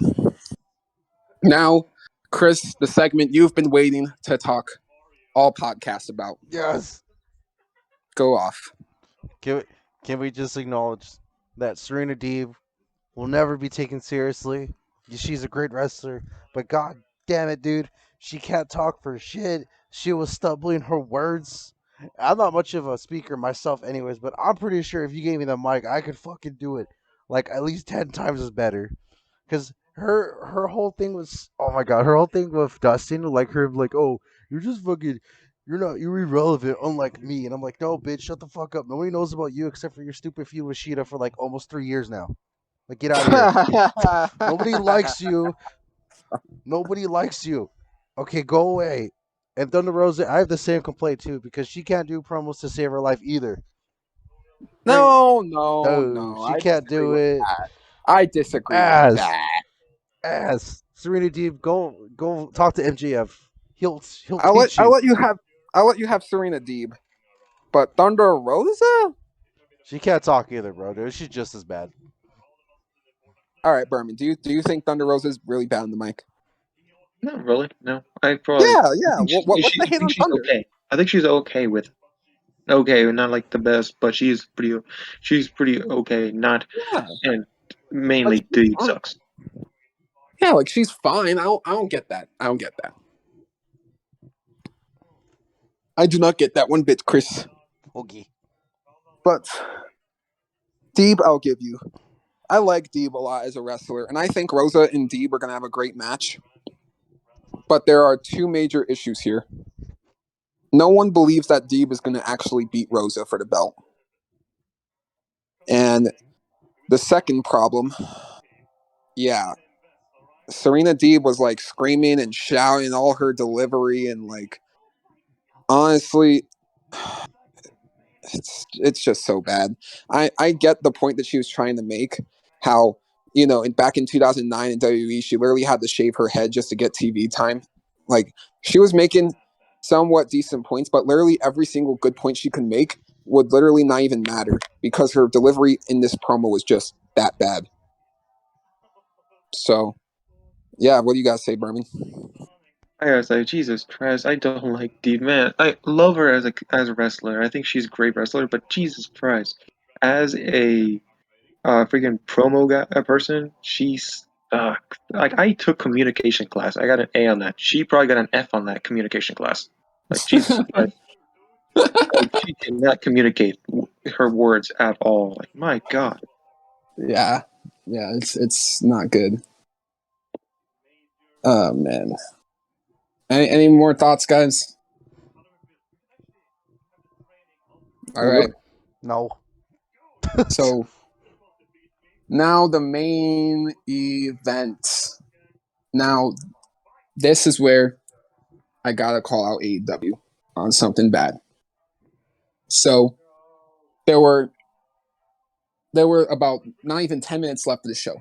[SPEAKER 1] Now, Chris, the segment you've been waiting to talk all podcasts about.
[SPEAKER 3] Yes.
[SPEAKER 1] Go off.
[SPEAKER 3] Can we just acknowledge that Serena Deeb will never be taken seriously? She's a great wrestler, but god damn it, dude, she can't talk for shit. She was stumbling her words. I'm not much of a speaker myself anyways, but I'm pretty sure if you gave me the mic, I could fucking do it like at least 10 times as better. Cuz her whole thing was, oh my god, her whole thing with Dustin, like her like, "Oh, you're just fucking you're irrelevant, unlike me." And I'm like, "No, bitch, shut the fuck up. Nobody knows about you except for your stupid feud with Sheeta for like almost 3 years now. Like, get out of here. Nobody likes you. Nobody likes you. Okay, go away." And Thunder Rosa, I have the same complaint too because she can't do promos to save her life either.
[SPEAKER 1] No.
[SPEAKER 3] She
[SPEAKER 1] I
[SPEAKER 3] can't
[SPEAKER 1] disagree
[SPEAKER 3] do
[SPEAKER 1] with
[SPEAKER 3] it.
[SPEAKER 1] that. I disagree with
[SPEAKER 3] Ass,
[SPEAKER 1] that.
[SPEAKER 3] Serena Deeb, go talk to MJF. He'll
[SPEAKER 1] I'll
[SPEAKER 3] teach you.
[SPEAKER 1] I'll let you have Serena Deeb. But Thunder Rosa?
[SPEAKER 3] She can't talk either, bro. Dude, she's just as bad.
[SPEAKER 1] All right, Berman. Do you think Thunder Rosa is really bad on the mic?
[SPEAKER 2] Not really. No, I probably.
[SPEAKER 1] Yeah.
[SPEAKER 2] I think
[SPEAKER 1] What's the
[SPEAKER 2] I
[SPEAKER 1] hate
[SPEAKER 2] think
[SPEAKER 1] on
[SPEAKER 2] she's
[SPEAKER 1] Thunder?
[SPEAKER 2] okay. I think she's okay with. Okay, not like the best, but she's pretty. She's pretty okay. Not
[SPEAKER 1] Yeah,
[SPEAKER 2] and
[SPEAKER 1] like
[SPEAKER 2] mainly
[SPEAKER 1] she's
[SPEAKER 2] dude
[SPEAKER 1] fine.
[SPEAKER 2] sucks.
[SPEAKER 1] Yeah, like she's fine. I don't get that. I do not get that one bit, Chris.
[SPEAKER 3] Okay.
[SPEAKER 1] But Deeb, I'll give you. I like Deeb a lot as a wrestler, and I think Rosa and Deeb are gonna have a great match. But there are two major issues here. No one believes that Deeb is gonna actually beat Rosa for the belt. And the second problem, yeah, Serena Deeb was like screaming and shouting all her delivery, and like honestly, it's just so bad. I get the point that she was trying to make, how back in 2009 in WWE she literally had to shave her head just to get TV time. Like she was making somewhat decent points, but literally every single good point she could make would literally not even matter because her delivery in this promo was just that bad. So yeah, what do you guys say, Berman?
[SPEAKER 2] I was like, Jesus Christ, I don't like Deeb, man. I love her as a wrestler. I think she's a great wrestler, but Jesus Christ, as a freaking promo guy, a person, she's like I took communication class. I got an A on that. She probably got an F on that communication class. Like Jesus Christ, like she cannot communicate her words at all. Like my God.
[SPEAKER 1] Yeah, it's not good. Oh man. Any more thoughts, guys? All right.
[SPEAKER 3] No.
[SPEAKER 1] So now the main event. Now this is where I gotta call out AEW on something bad. So there were about not even 10 minutes left of the show.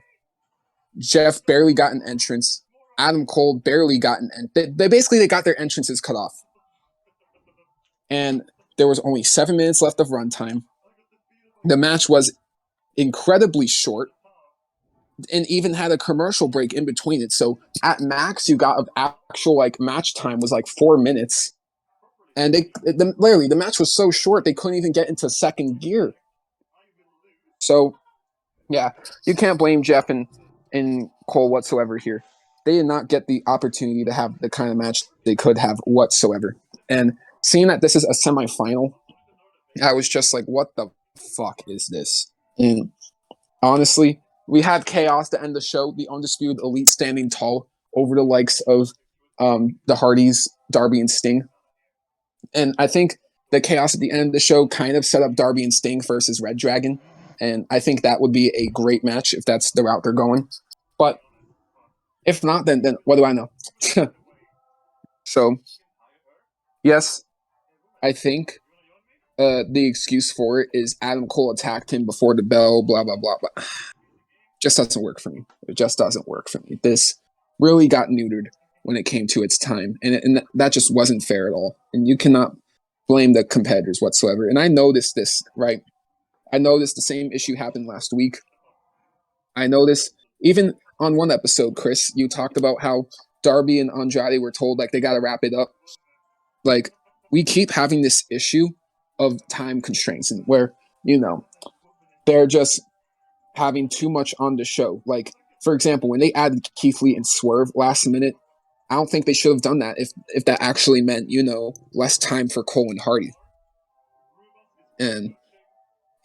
[SPEAKER 1] Jeff barely got an entrance. Adam Cole barely got an entrance. They got their entrances cut off. And there was only 7 minutes left of runtime. The match was incredibly short and even had a commercial break in between it. So at max, you got of actual like match time was like 4 minutes. And literally the match was so short they couldn't even get into second gear. So yeah, you can't blame Jeff and Cole whatsoever here. They did not get the opportunity to have the kind of match they could have whatsoever. And seeing that this is a semifinal, I was just like, what the fuck is this? And honestly, we had chaos to end the show. The Undisputed Elite standing tall over the likes of the Hardys, Darby and Sting. And I think the chaos at the end of the show kind of set up Darby and Sting versus Red Dragon. And I think that would be a great match if that's the route they're going. But if not, then what do I know? So, yes, I think the excuse for it is Adam Cole attacked him before the bell, blah, blah, blah, blah. Just doesn't work for me. It just doesn't work for me. This really got neutered when it came to its time. And that just wasn't fair at all. And you cannot blame the competitors whatsoever. And I noticed this, right? I noticed the same issue happened last week. I noticed even on one episode, Chris, you talked about how Darby and Andrade were told like they got to wrap it up. Like we keep having this issue of time constraints and where, they're just having too much on the show. Like, for example, when they added Keith Lee and Swerve last minute, I don't think they should have done that if that actually meant, less time for Cole and Hardy. And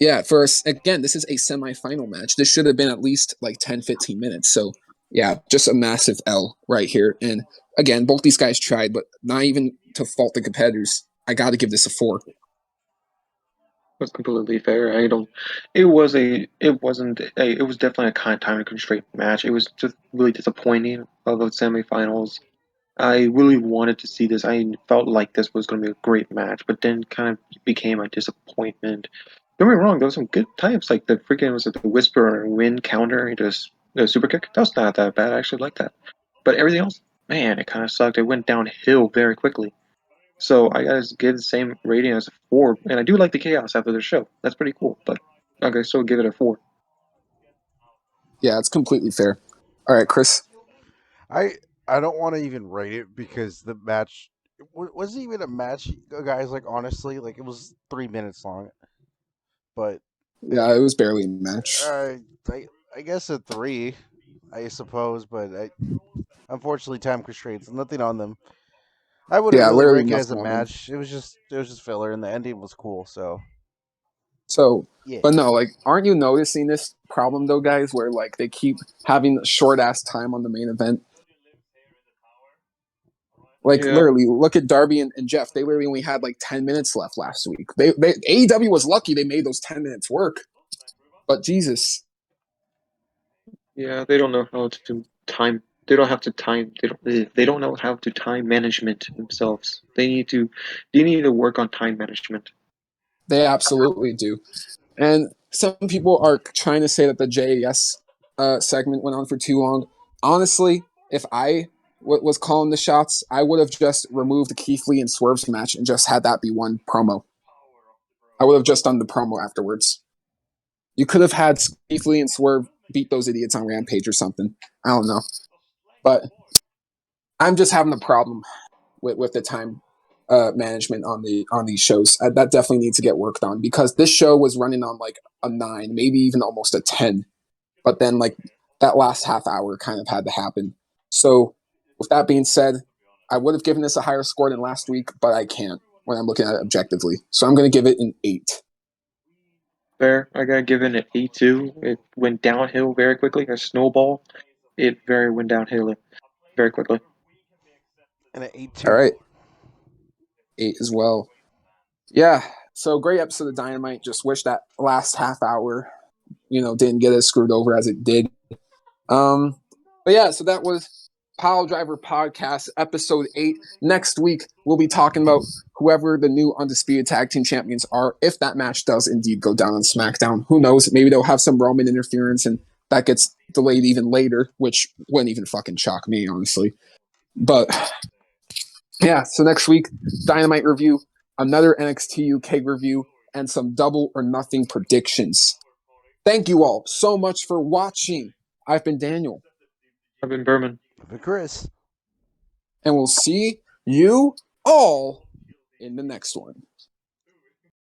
[SPEAKER 1] yeah, again, this is a semifinal match. This should have been at least like 10, 15 minutes. So yeah, just a massive L right here. And again, both these guys tried, but not even to fault the competitors. I got to give this a 4.
[SPEAKER 2] That's completely fair. It was definitely a kind of time constraint match. It was just really disappointing of the semifinals. I really wanted to see this. I felt like this was going to be a great match, but then kind of became a disappointment. Don't get me wrong, there was some good types, like the Whisper and Wind counter, just the super kick. That was not that bad. I actually liked that. But everything else, man, it kind of sucked. It went downhill very quickly. So I gotta give the same rating as a 4, and I do like the chaos after the show. That's pretty cool, but I'm gonna still give it a 4.
[SPEAKER 1] Yeah, it's completely fair. All right, Chris.
[SPEAKER 3] I don't want to even rate it because the match wasn't even a match, guys. Like honestly, like it was 3 minutes long. But
[SPEAKER 1] yeah, it was barely a match.
[SPEAKER 3] I guess a 3, I suppose. But unfortunately, time constraints. Nothing on them. I wouldn't really rank it as a match. It was just filler, and the ending was cool.
[SPEAKER 1] So,
[SPEAKER 3] yeah.
[SPEAKER 1] But no, like, aren't you noticing this problem though, guys? Where like they keep having short ass time on the main event. Like literally, look at Darby and Jeff. They literally only had like 10 minutes left last week. They AEW was lucky they made those 10 minutes work. But Jesus.
[SPEAKER 2] Yeah, they don't know how to time. They don't have to time. They don't know how to time management themselves. They need to work on time management.
[SPEAKER 1] They absolutely do. And some people are trying to say that the JAS segment went on for too long. Honestly, if I was calling the shots, I would have just removed the Keith Lee and Swerve's match and just had that be one promo. I would have just done the promo afterwards. You could have had Keith Lee and Swerve beat those idiots on Rampage or something. I don't know. But I'm just having a problem with the time management on these shows. That definitely needs to get worked on because this show was running on like a 9, maybe even almost a 10. But then like that last half hour kind of had to happen. So with that being said, I would have given this a higher score than last week, but I can't when I'm looking at it objectively. So I'm going to give it an 8.
[SPEAKER 2] Fair. I gotta give it an 8 too. It went downhill very quickly. A snowball. It went downhill very quickly.
[SPEAKER 3] And an 8
[SPEAKER 1] All right. 8 as well. Yeah. So great episode of Dynamite. Just wish that last half hour, didn't get as screwed over as it did. But yeah, so that was Piledriver Podcast, episode 8. Next week, we'll be talking about whoever the new Undisputed Tag Team Champions are, if that match does indeed go down on SmackDown. Who knows? Maybe they'll have some Roman interference and that gets delayed even later, which wouldn't even fucking shock me, honestly. But yeah, so next week, Dynamite review, another NXT UK review, and some double or nothing predictions. Thank you all so much for watching. I've been Daniel.
[SPEAKER 2] I've been Berman.
[SPEAKER 3] I've been Chris.
[SPEAKER 1] And we'll see you all in the next one.